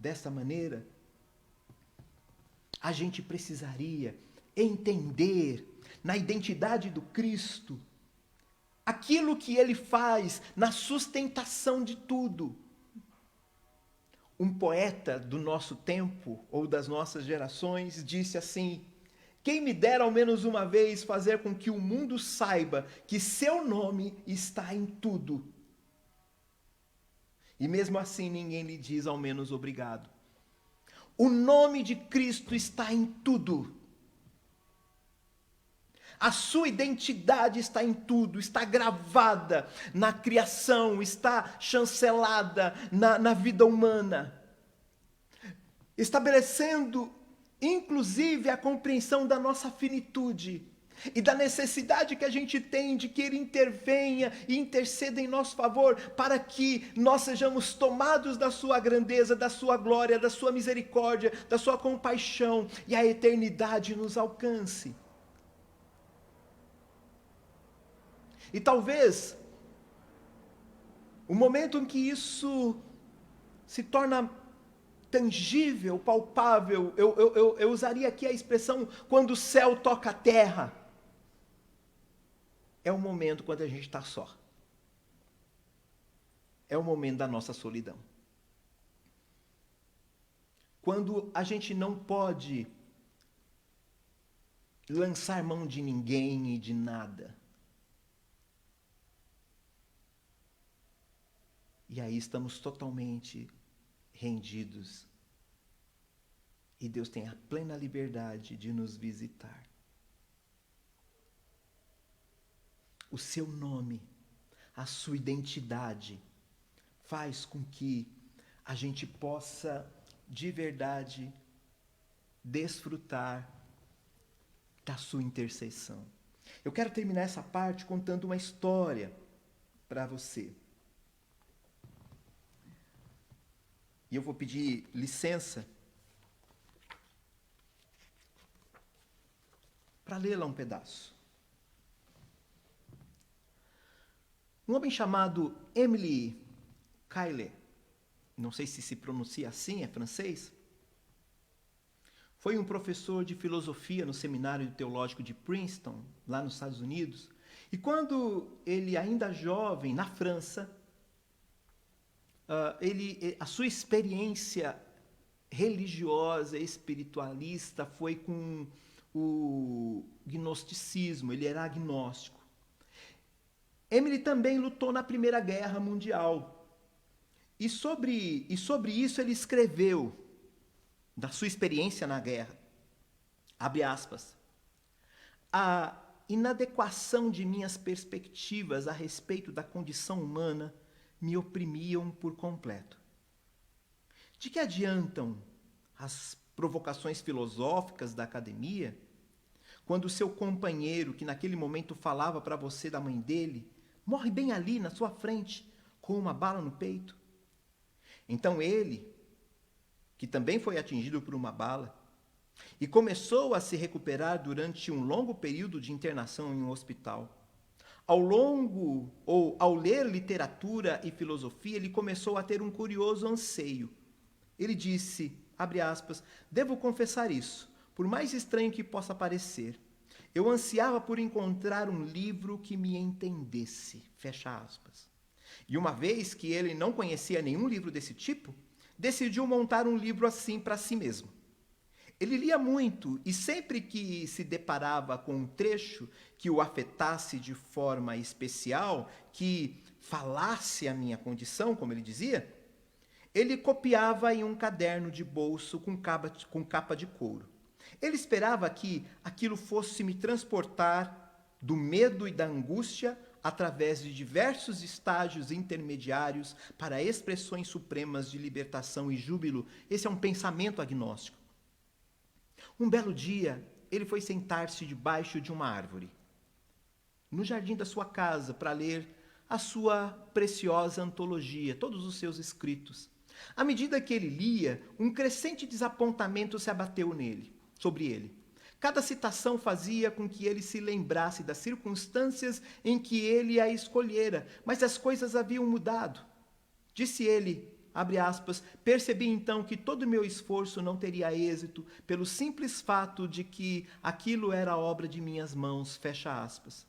Dessa maneira, a gente precisaria entender na identidade do Cristo aquilo que ele faz na sustentação de tudo. Um poeta do nosso tempo ou das nossas gerações disse assim: quem me dera ao menos uma vez fazer com que o mundo saiba que seu nome está em tudo. E mesmo assim ninguém lhe diz ao menos obrigado. O nome de Cristo está em tudo. A sua identidade está em tudo, está gravada na criação, está chancelada na vida humana. Estabelecendo, inclusive, a compreensão da nossa finitude e da necessidade que a gente tem de que ele intervenha e interceda em nosso favor, para que nós sejamos tomados da sua grandeza, da sua glória, da sua misericórdia, da sua compaixão, e a eternidade nos alcance. E talvez o momento em que isso se torna tangível, palpável, eu usaria aqui a expressão quando o céu toca a terra, é o momento quando a gente está só. É o momento da nossa solidão. Quando a gente não pode lançar mão de ninguém e de nada. E aí estamos totalmente rendidos. E Deus tem a plena liberdade de nos visitar. O seu nome, a sua identidade, faz com que a gente possa, de verdade, desfrutar da sua intercessão. Eu quero terminar essa parte contando uma história para você. E eu vou pedir licença para lê-la um pedaço. Um homem chamado Émile Caillet, não sei se pronuncia assim, é francês, foi um professor de filosofia no Seminário Teológico de Princeton, lá nos Estados Unidos. E quando ele, ainda jovem, na França, a sua experiência religiosa, espiritualista, foi com o gnosticismo, ele era agnóstico. Emily também lutou na Primeira Guerra Mundial. E sobre isso ele escreveu, da sua experiência na guerra, abre aspas, a inadequação de minhas perspectivas a respeito da condição humana me oprimiam por completo. De que adiantam as provocações filosóficas da academia, quando o seu companheiro, que naquele momento falava para você da mãe dele, morre bem ali, na sua frente, com uma bala no peito? Então ele, que também foi atingido por uma bala, e começou a se recuperar durante um longo período de internação em um hospital. Ao ler literatura e filosofia, ele começou a ter um curioso anseio. Ele disse, abre aspas, devo confessar isso, por mais estranho que possa parecer. Eu ansiava por encontrar um livro que me entendesse, fecha aspas. E uma vez que ele não conhecia nenhum livro desse tipo, decidiu montar um livro assim para si mesmo. Ele lia muito e sempre que se deparava com um trecho que o afetasse de forma especial, que falasse a minha condição, como ele dizia, ele copiava em um caderno de bolso com capa de couro. Ele esperava que aquilo fosse me transportar do medo e da angústia através de diversos estágios intermediários para expressões supremas de libertação e júbilo. Esse é um pensamento agnóstico. Um belo dia, ele foi sentar-se debaixo de uma árvore, no jardim da sua casa, para ler a sua preciosa antologia, todos os seus escritos. À medida que ele lia, um crescente desapontamento se abateu sobre ele. Cada citação fazia com que ele se lembrasse das circunstâncias em que ele a escolhera, mas as coisas haviam mudado. Disse ele, abre aspas, percebi então que todo o meu esforço não teria êxito pelo simples fato de que aquilo era obra de minhas mãos, fecha aspas.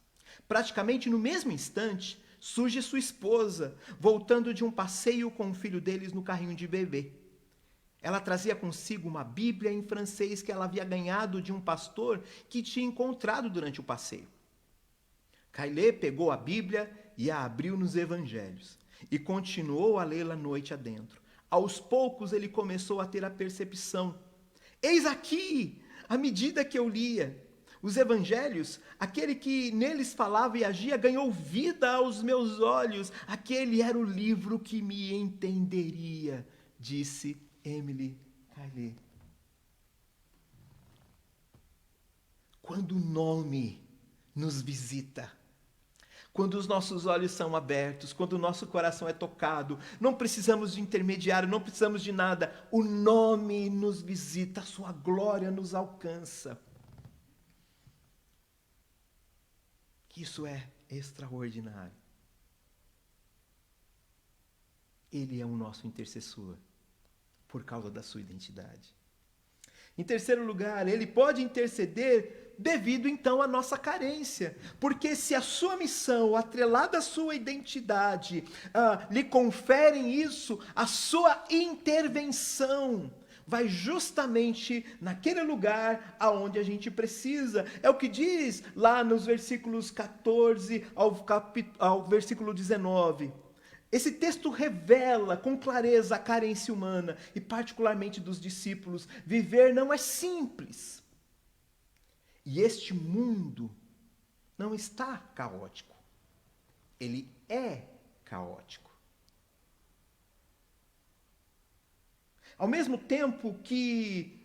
Praticamente no mesmo instante, surge sua esposa, voltando de um passeio com o filho deles no carrinho de bebê. Ela trazia consigo uma Bíblia em francês que ela havia ganhado de um pastor que tinha encontrado durante o passeio. Kylie pegou a Bíblia e a abriu nos Evangelhos e continuou a lê-la noite adentro. Aos poucos ele começou a ter a percepção. Eis aqui, à medida que eu lia, os Evangelhos, aquele que neles falava e agia, ganhou vida aos meus olhos. Aquele era o livro que me entenderia, disse Emily Kylie. Quando o nome nos visita, quando os nossos olhos são abertos, quando o nosso coração é tocado, não precisamos de intermediário, não precisamos de nada. O nome nos visita, a sua glória nos alcança. Isso é extraordinário. Ele é o nosso intercessor, por causa da sua identidade. Em terceiro lugar, ele pode interceder devido então à nossa carência, porque se a sua missão, atrelada à sua identidade, lhe conferem isso, a sua intervenção vai justamente naquele lugar aonde a gente precisa. É o que diz lá nos versículos 14 ao versículo 19. Esse texto revela com clareza a carência humana, e particularmente dos discípulos. Viver não é simples. E este mundo não está caótico. Ele é caótico. Ao mesmo tempo que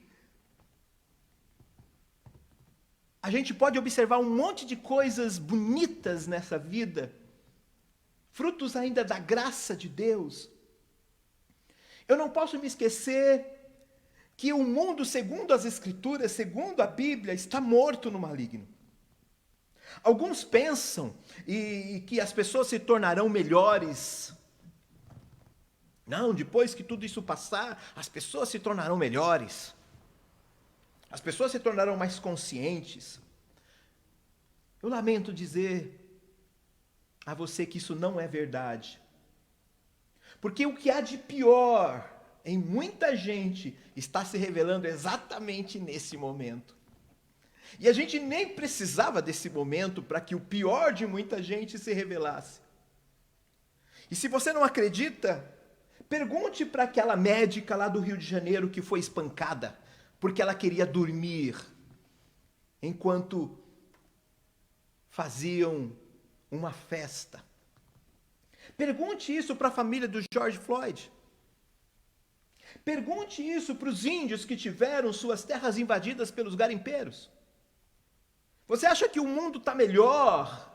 a gente pode observar um monte de coisas bonitas nessa vida, frutos ainda da graça de Deus, eu não posso me esquecer que o mundo, segundo as Escrituras, segundo a Bíblia, está morto no maligno. Alguns pensam que as pessoas se tornarão melhores. Não, depois que tudo isso passar, as pessoas se tornarão melhores. as pessoas se tornarão mais conscientes. Eu lamento dizer a você que isso não é verdade. Porque o que há de pior em muita gente está se revelando exatamente nesse momento. E a gente nem precisava desse momento para que o pior de muita gente se revelasse. E se você não acredita, pergunte para aquela médica lá do Rio de Janeiro que foi espancada porque ela queria dormir enquanto faziam uma festa. Pergunte isso para a família do George Floyd. Pergunte isso para os índios que tiveram suas terras invadidas pelos garimpeiros. Você acha que o mundo está melhor?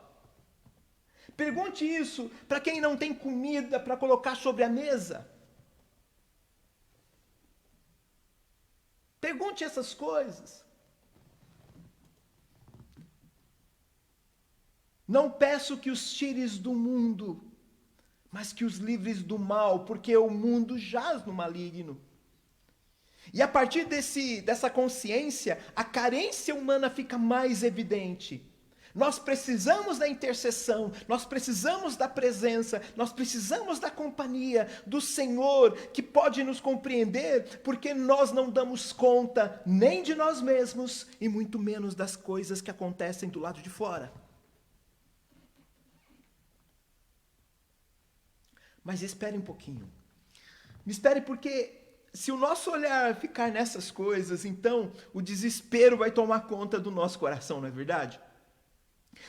Pergunte isso para quem não tem comida para colocar sobre a mesa. Pergunte essas coisas. Não peço que os tires do mundo, mas que os livres do mal, porque o mundo jaz no maligno. E a partir dessa consciência, a carência humana fica mais evidente. Nós precisamos da intercessão, nós precisamos da presença, nós precisamos da companhia do Senhor, que pode nos compreender, porque nós não damos conta nem de nós mesmos, e muito menos das coisas que acontecem do lado de fora. Mas espere um pouquinho. Me espere, porque se o nosso olhar ficar nessas coisas, então o desespero vai tomar conta do nosso coração, não é verdade?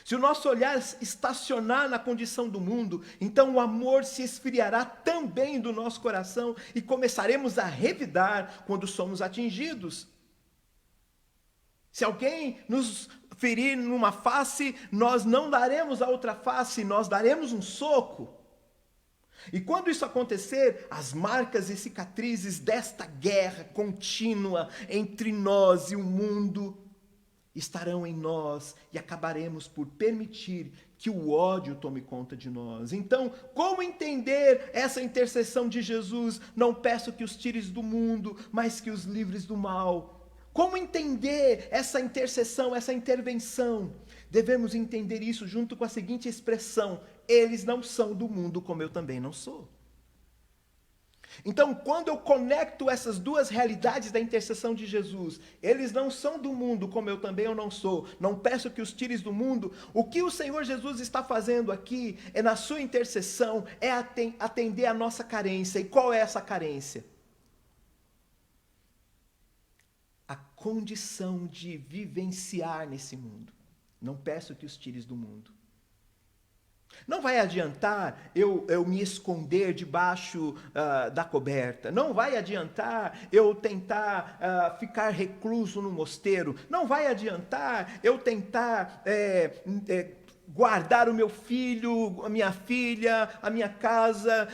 Se o nosso olhar estacionar na condição do mundo, então o amor se esfriará também do nosso coração e começaremos a revidar quando somos atingidos. Se alguém nos ferir numa face, nós não daremos a outra face, nós daremos um soco. E quando isso acontecer, as marcas e cicatrizes desta guerra contínua entre nós e o mundo estarão em nós e acabaremos por permitir que o ódio tome conta de nós. Então, como entender essa intercessão de Jesus? Não peço que os tires do mundo, mas que os livres do mal. Como entender essa intercessão, essa intervenção? Devemos entender isso junto com a seguinte expressão: eles não são do mundo, como eu também não sou. Então, quando eu conecto essas duas realidades da intercessão de Jesus, eles não são do mundo, como eu também eu não sou, não peço que os tires do mundo, o que o Senhor Jesus está fazendo aqui, na sua intercessão, é atender a nossa carência. E qual é essa carência? A condição de vivenciar nesse mundo. Não peço que os tires do mundo. Não vai adiantar eu me esconder debaixo da coberta. Não vai adiantar eu tentar ficar recluso no mosteiro. Não vai adiantar eu tentar guardar o meu filho, a minha filha, a minha casa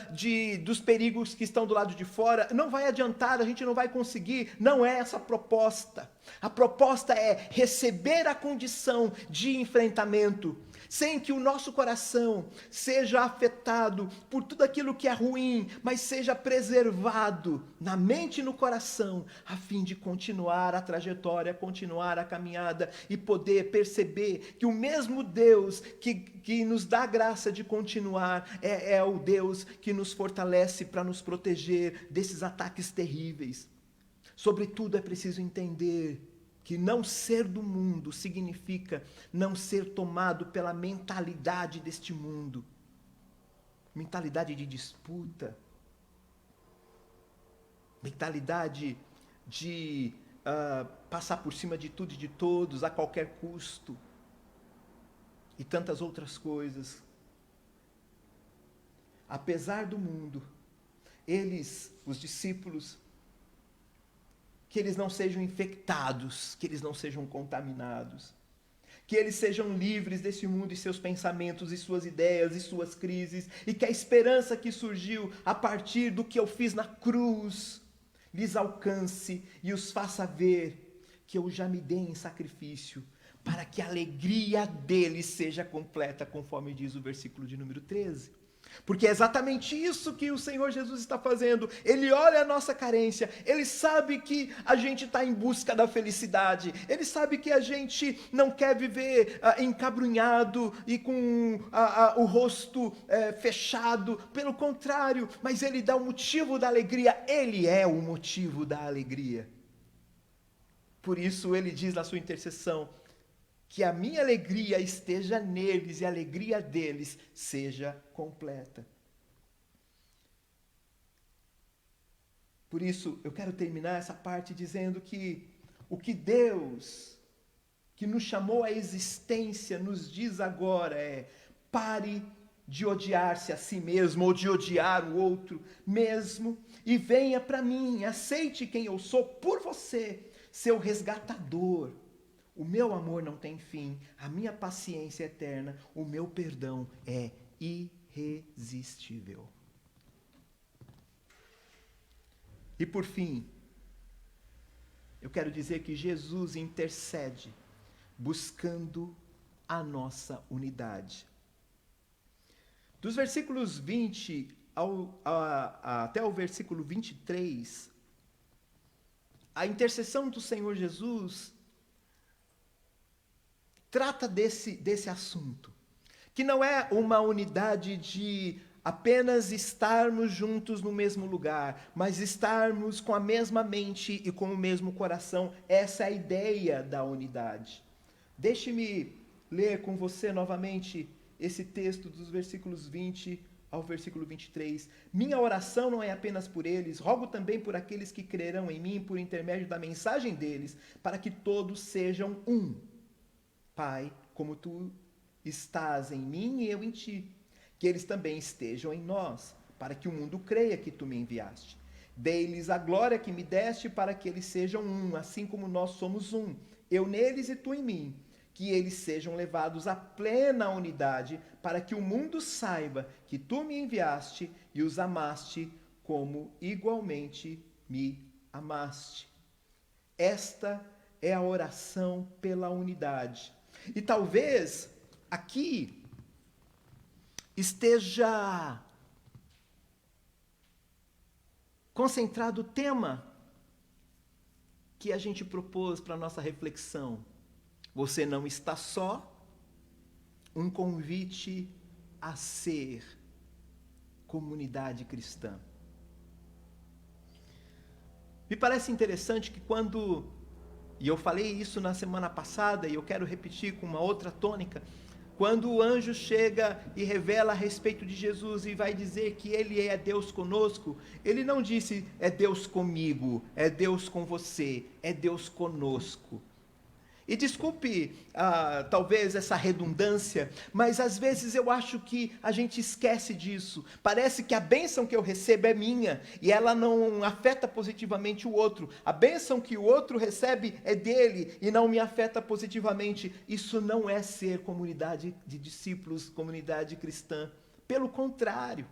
dos perigos que estão do lado de fora. Não vai adiantar, a gente não vai conseguir. Não é essa a proposta. A proposta é receber a condição de enfrentamento, sem que o nosso coração seja afetado por tudo aquilo que é ruim, mas seja preservado na mente e no coração, a fim de continuar a trajetória, continuar a caminhada e poder perceber que o mesmo Deus que nos dá a graça de continuar é o Deus que nos fortalece para nos proteger desses ataques terríveis. Sobretudo é preciso entender que não ser do mundo significa não ser tomado pela mentalidade deste mundo. Mentalidade de disputa. Mentalidade de passar por cima de tudo e de todos a qualquer custo. E tantas outras coisas. Apesar do mundo, eles, os discípulos, que eles não sejam infectados, que eles não sejam contaminados, que eles sejam livres desse mundo e seus pensamentos e suas ideias e suas crises, e que a esperança que surgiu a partir do que eu fiz na cruz lhes alcance e os faça ver que eu já me dei em sacrifício, para que a alegria deles seja completa, conforme diz o versículo de número 13. Porque é exatamente isso que o Senhor Jesus está fazendo. Ele olha a nossa carência, Ele sabe que a gente está em busca da felicidade, Ele sabe que a gente não quer viver encabrunhado e com o rosto fechado, pelo contrário, mas Ele dá o motivo da alegria, Ele é o motivo da alegria. Por isso Ele diz na sua intercessão, que a minha alegria esteja neles e a alegria deles seja completa. Por isso, eu quero terminar essa parte dizendo que o que Deus, que nos chamou à existência, nos diz agora é: pare de odiar-se a si mesmo ou de odiar o outro mesmo e venha para mim, aceite quem eu sou por você, seu resgatador. O meu amor não tem fim, a minha paciência é eterna, o meu perdão é irresistível. E por fim, eu quero dizer que Jesus intercede, buscando a nossa unidade. Dos versículos 20 até o versículo 23, a intercessão do Senhor Jesus trata desse assunto, que não é uma unidade de apenas estarmos juntos no mesmo lugar, mas estarmos com a mesma mente e com o mesmo coração. Essa é a ideia da unidade. Deixe-me ler com você novamente esse texto dos versículos 20 ao versículo 23. Minha oração não é apenas por eles, rogo também por aqueles que crerão em mim por intermédio da mensagem deles, para que todos sejam um. Pai, como tu estás em mim e eu em ti, que eles também estejam em nós, para que o mundo creia que tu me enviaste. Dei-lhes a glória que me deste, para que eles sejam um, assim como nós somos um, eu neles e tu em mim, que eles sejam levados à plena unidade, para que o mundo saiba que tu me enviaste e os amaste como igualmente me amaste. Esta é a oração pela unidade. E talvez aqui esteja concentrado o tema que a gente propôs para a nossa reflexão. Você não está só, um convite a ser comunidade cristã. Me parece interessante que e eu falei isso na semana passada, e eu quero repetir com uma outra tônica, quando o anjo chega e revela a respeito de Jesus e vai dizer que ele é Deus conosco, ele não disse é Deus comigo, é Deus com você, é Deus conosco. E desculpe, talvez essa redundância, mas às vezes eu acho que a gente esquece disso. Parece que a bênção que eu recebo é minha, e ela não afeta positivamente o outro. A bênção que o outro recebe é dele, e não me afeta positivamente. Isso não é ser comunidade de discípulos, comunidade cristã. Pelo contrário.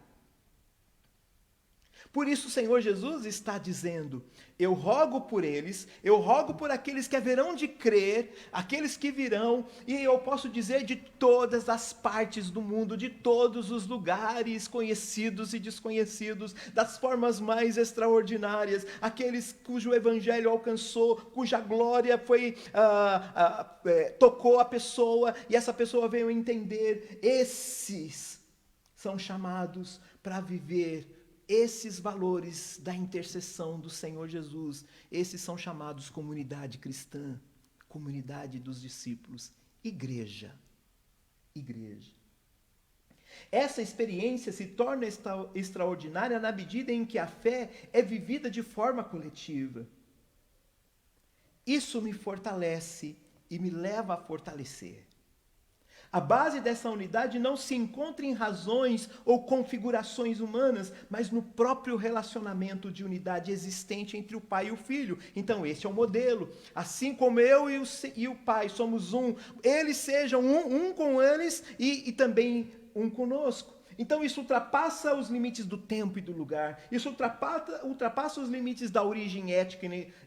Por isso o Senhor Jesus está dizendo, eu rogo por eles, eu rogo por aqueles que haverão de crer, aqueles que virão, e eu posso dizer de todas as partes do mundo, de todos os lugares conhecidos e desconhecidos, das formas mais extraordinárias, aqueles cujo evangelho alcançou, cuja glória tocou a pessoa, e essa pessoa veio entender, esses são chamados para viver esses valores da intercessão do Senhor Jesus. Esses são chamados comunidade cristã, comunidade dos discípulos, igreja. Essa experiência se torna extraordinária na medida em que a fé é vivida de forma coletiva. Isso me fortalece e me leva a fortalecer. A base dessa unidade não se encontra em razões ou configurações humanas, mas no próprio relacionamento de unidade existente entre o Pai e o Filho. Então, este é o modelo. Assim como eu e o Pai somos um, eles sejam um com eles e também um conosco. Então isso ultrapassa os limites do tempo e do lugar. Isso ultrapassa os limites da origem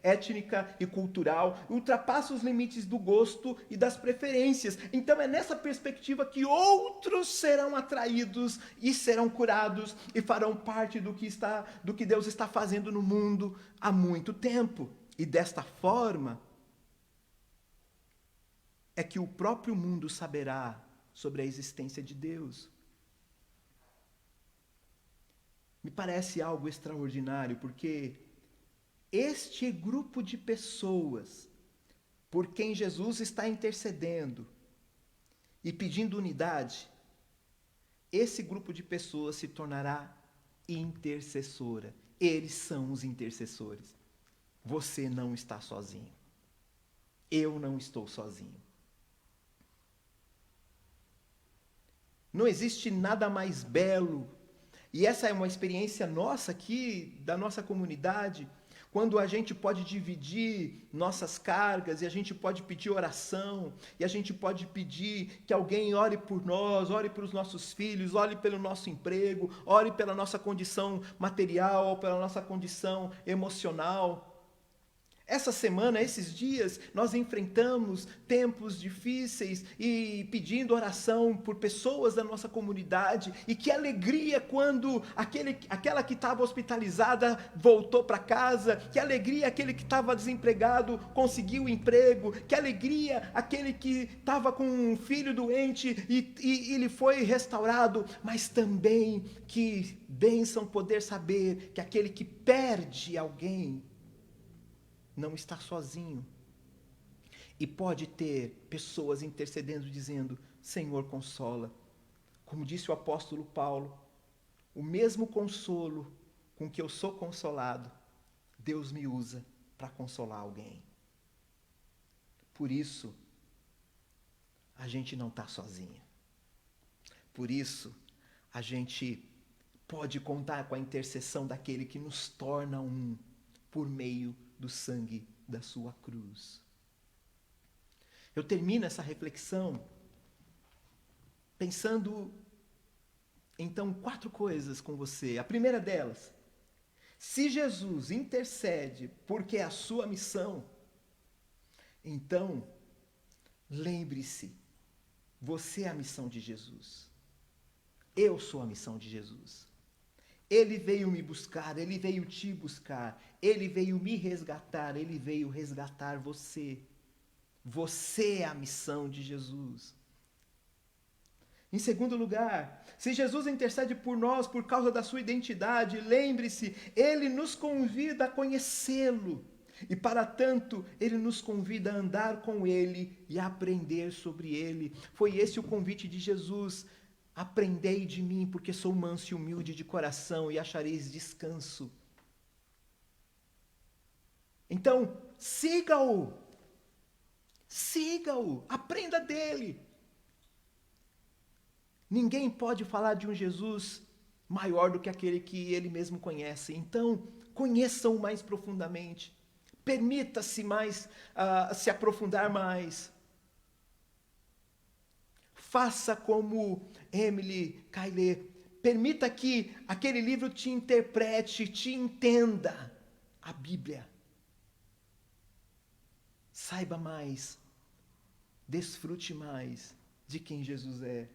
étnica e cultural. Ultrapassa os limites do gosto e das preferências. Então é nessa perspectiva que outros serão atraídos e serão curados e farão parte do que Deus está fazendo no mundo há muito tempo. E desta forma é que o próprio mundo saberá sobre a existência de Deus. Me parece algo extraordinário, porque este grupo de pessoas por quem Jesus está intercedendo e pedindo unidade, esse grupo de pessoas se tornará intercessora. Eles são os intercessores. Você não está sozinho. Eu não estou sozinho. Não existe nada mais belo, e essa é uma experiência nossa aqui, da nossa comunidade, quando a gente pode dividir nossas cargas, e a gente pode pedir oração, e a gente pode pedir que alguém ore por nós, ore pelos nossos filhos, ore pelo nosso emprego, ore pela nossa condição material, ou pela nossa condição emocional. Essa semana, esses dias, nós enfrentamos tempos difíceis e pedindo oração por pessoas da nossa comunidade. E que alegria quando aquela que estava hospitalizada voltou para casa. Que alegria aquele que estava desempregado conseguiu emprego. Que alegria aquele que estava com um filho doente e ele foi restaurado. Mas também que bênção poder saber que aquele que perde alguém não está sozinho. E pode ter pessoas intercedendo, dizendo: Senhor, consola. Como disse o apóstolo Paulo, o mesmo consolo com que eu sou consolado, Deus me usa para consolar alguém. Por isso, a gente não está sozinho. Por isso, a gente pode contar com a intercessão daquele que nos torna um por meio do sangue da sua cruz. Eu termino essa reflexão pensando, então, 4 coisas com você. A primeira delas, se Jesus intercede porque é a sua missão, então, lembre-se, você é a missão de Jesus. Eu sou a missão de Jesus. Ele veio me buscar, Ele veio te buscar, Ele veio me resgatar, Ele veio resgatar você. Você é a missão de Jesus. Em segundo lugar, se Jesus intercede por nós por causa da sua identidade, lembre-se, Ele nos convida a conhecê-lo. E para tanto, Ele nos convida a andar com Ele e a aprender sobre Ele. Foi esse o convite de Jesus. Aprendei de mim, porque sou manso e humilde de coração, e achareis descanso. Então, siga-o, aprenda dele. Ninguém pode falar de um Jesus maior do que aquele que ele mesmo conhece. Então, conheça-o mais profundamente. Permita-se mais, se aprofundar mais. Faça como Emily Caylet. Permita que aquele livro te interprete, te entenda a Bíblia. Saiba mais, desfrute mais de quem Jesus é.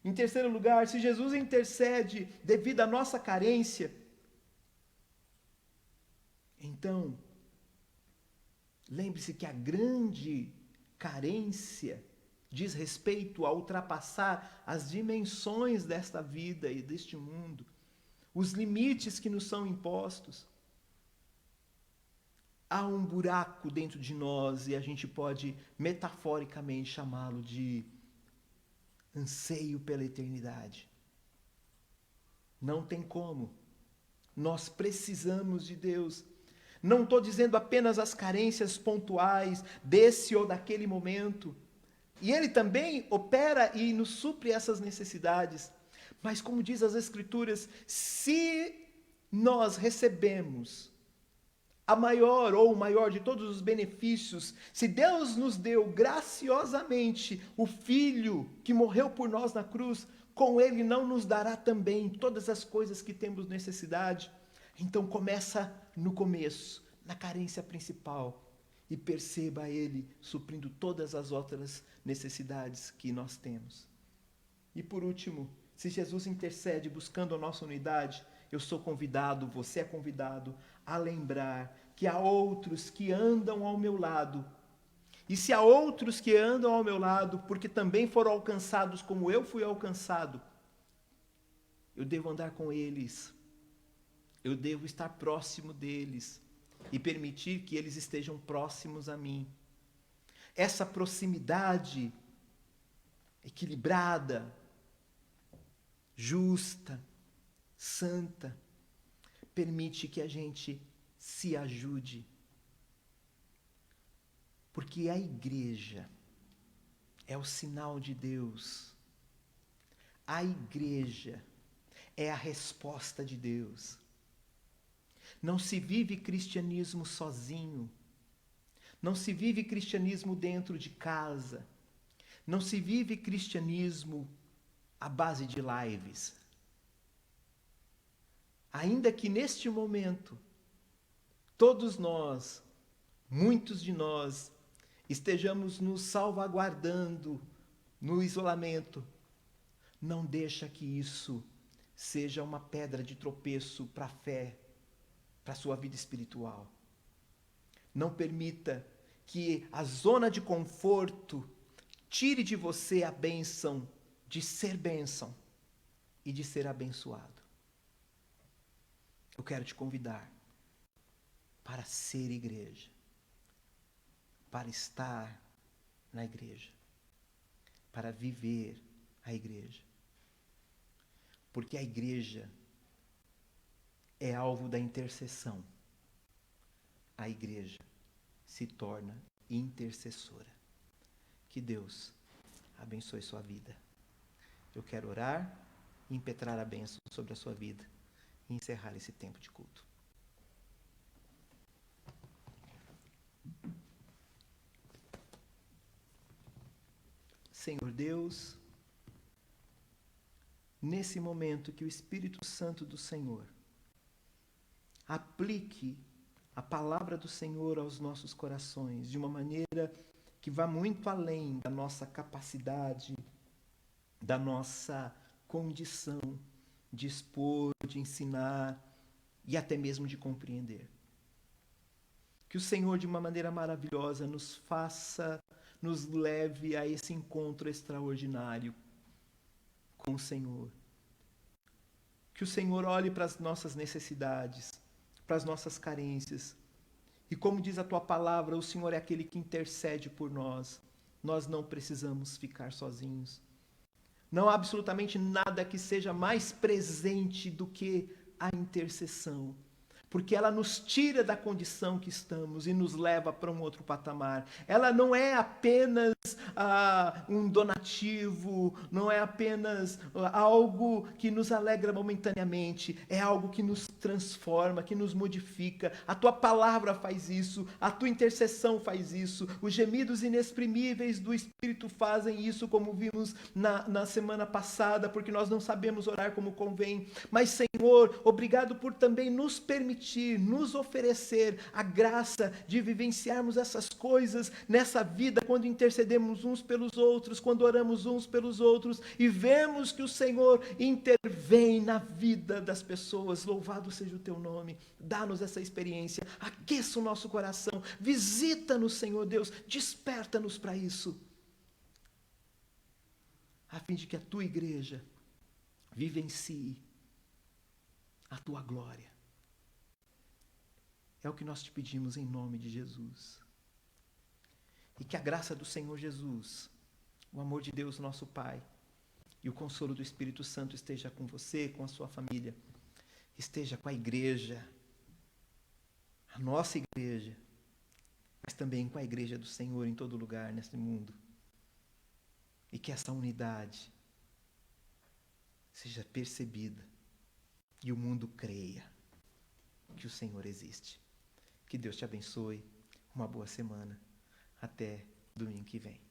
Em terceiro lugar, se Jesus intercede devido à nossa carência, então, lembre-se que a grande carência diz respeito a ultrapassar as dimensões desta vida e deste mundo, os limites que nos são impostos. Há um buraco dentro de nós e a gente pode metaforicamente chamá-lo de anseio pela eternidade. Não tem como. Nós precisamos de Deus. Não estou dizendo apenas as carências pontuais desse ou daquele momento. E Ele também opera e nos supre essas necessidades. Mas como diz as Escrituras, se nós recebemos a maior ou o maior de todos os benefícios, se Deus nos deu graciosamente o Filho que morreu por nós na cruz, com Ele não nos dará também todas as coisas que temos necessidade? Então começa no começo, na carência principal, e perceba Ele suprindo todas as outras necessidades que nós temos. E por último, se Jesus intercede buscando a nossa unidade, eu sou convidado, você é convidado a lembrar que há outros que andam ao meu lado. E se há outros que andam ao meu lado, porque também foram alcançados como eu fui alcançado, eu devo andar com eles. Eu devo estar próximo deles e permitir que eles estejam próximos a mim. Essa proximidade equilibrada, justa, santa, permite que a gente se ajude. Porque a igreja é o sinal de Deus. A igreja é a resposta de Deus. Não se vive cristianismo sozinho. Não se vive cristianismo dentro de casa. Não se vive cristianismo à base de lives. Ainda que neste momento, todos nós, muitos de nós, estejamos nos salvaguardando no isolamento, não deixa que isso seja uma pedra de tropeço para a fé, para a sua vida espiritual. Não permita que a zona de conforto tire de você a bênção de ser bênção e de ser abençoado. Eu quero te convidar para ser igreja, para estar na igreja, para viver a igreja. Porque a igreja é alvo da intercessão. A igreja se torna intercessora. Que Deus abençoe sua vida. Eu quero orar e impetrar a bênção sobre a sua vida e encerrar esse tempo de culto. Senhor Deus, nesse momento que o Espírito Santo do Senhor aplique a palavra do Senhor aos nossos corações de uma maneira que vá muito além da nossa capacidade, da nossa condição de expor, de ensinar e até mesmo de compreender. Que o Senhor, de uma maneira maravilhosa, nos faça, nos leve a esse encontro extraordinário com o Senhor. Que o Senhor olhe para as nossas necessidades, para as nossas carências. E como diz a tua palavra, o Senhor é aquele que intercede por nós. Nós não precisamos ficar sozinhos. Não há absolutamente nada que seja mais presente do que a intercessão. Porque ela nos tira da condição que estamos e nos leva para um outro patamar. Ela não é apenas um donativo, não é apenas algo que nos alegra momentaneamente, é algo que nos transforma, que nos modifica. A tua palavra faz isso, a tua intercessão faz isso, os gemidos inexprimíveis do Espírito fazem isso, como vimos na semana passada, porque nós não sabemos orar como convém. Mas, Senhor, obrigado por também nos permitir, nos oferecer a graça de vivenciarmos essas coisas nessa vida, quando intercedemos uns pelos outros, quando oramos uns pelos outros e vemos que o Senhor intervém na vida das pessoas. Louvado seja o teu nome. Dá-nos essa experiência, aqueça o nosso coração, visita-nos, Senhor Deus, desperta-nos para isso, a fim de que a tua igreja vivencie a tua glória. É o que nós te pedimos em nome de Jesus. E que a graça do Senhor Jesus, o amor de Deus, nosso Pai, e o consolo do Espírito Santo esteja com você, com a sua família, esteja com a igreja, a nossa igreja, mas também com a igreja do Senhor em todo lugar neste mundo. E que essa unidade seja percebida e o mundo creia que o Senhor existe. Que Deus te abençoe. Uma boa semana. Até domingo que vem.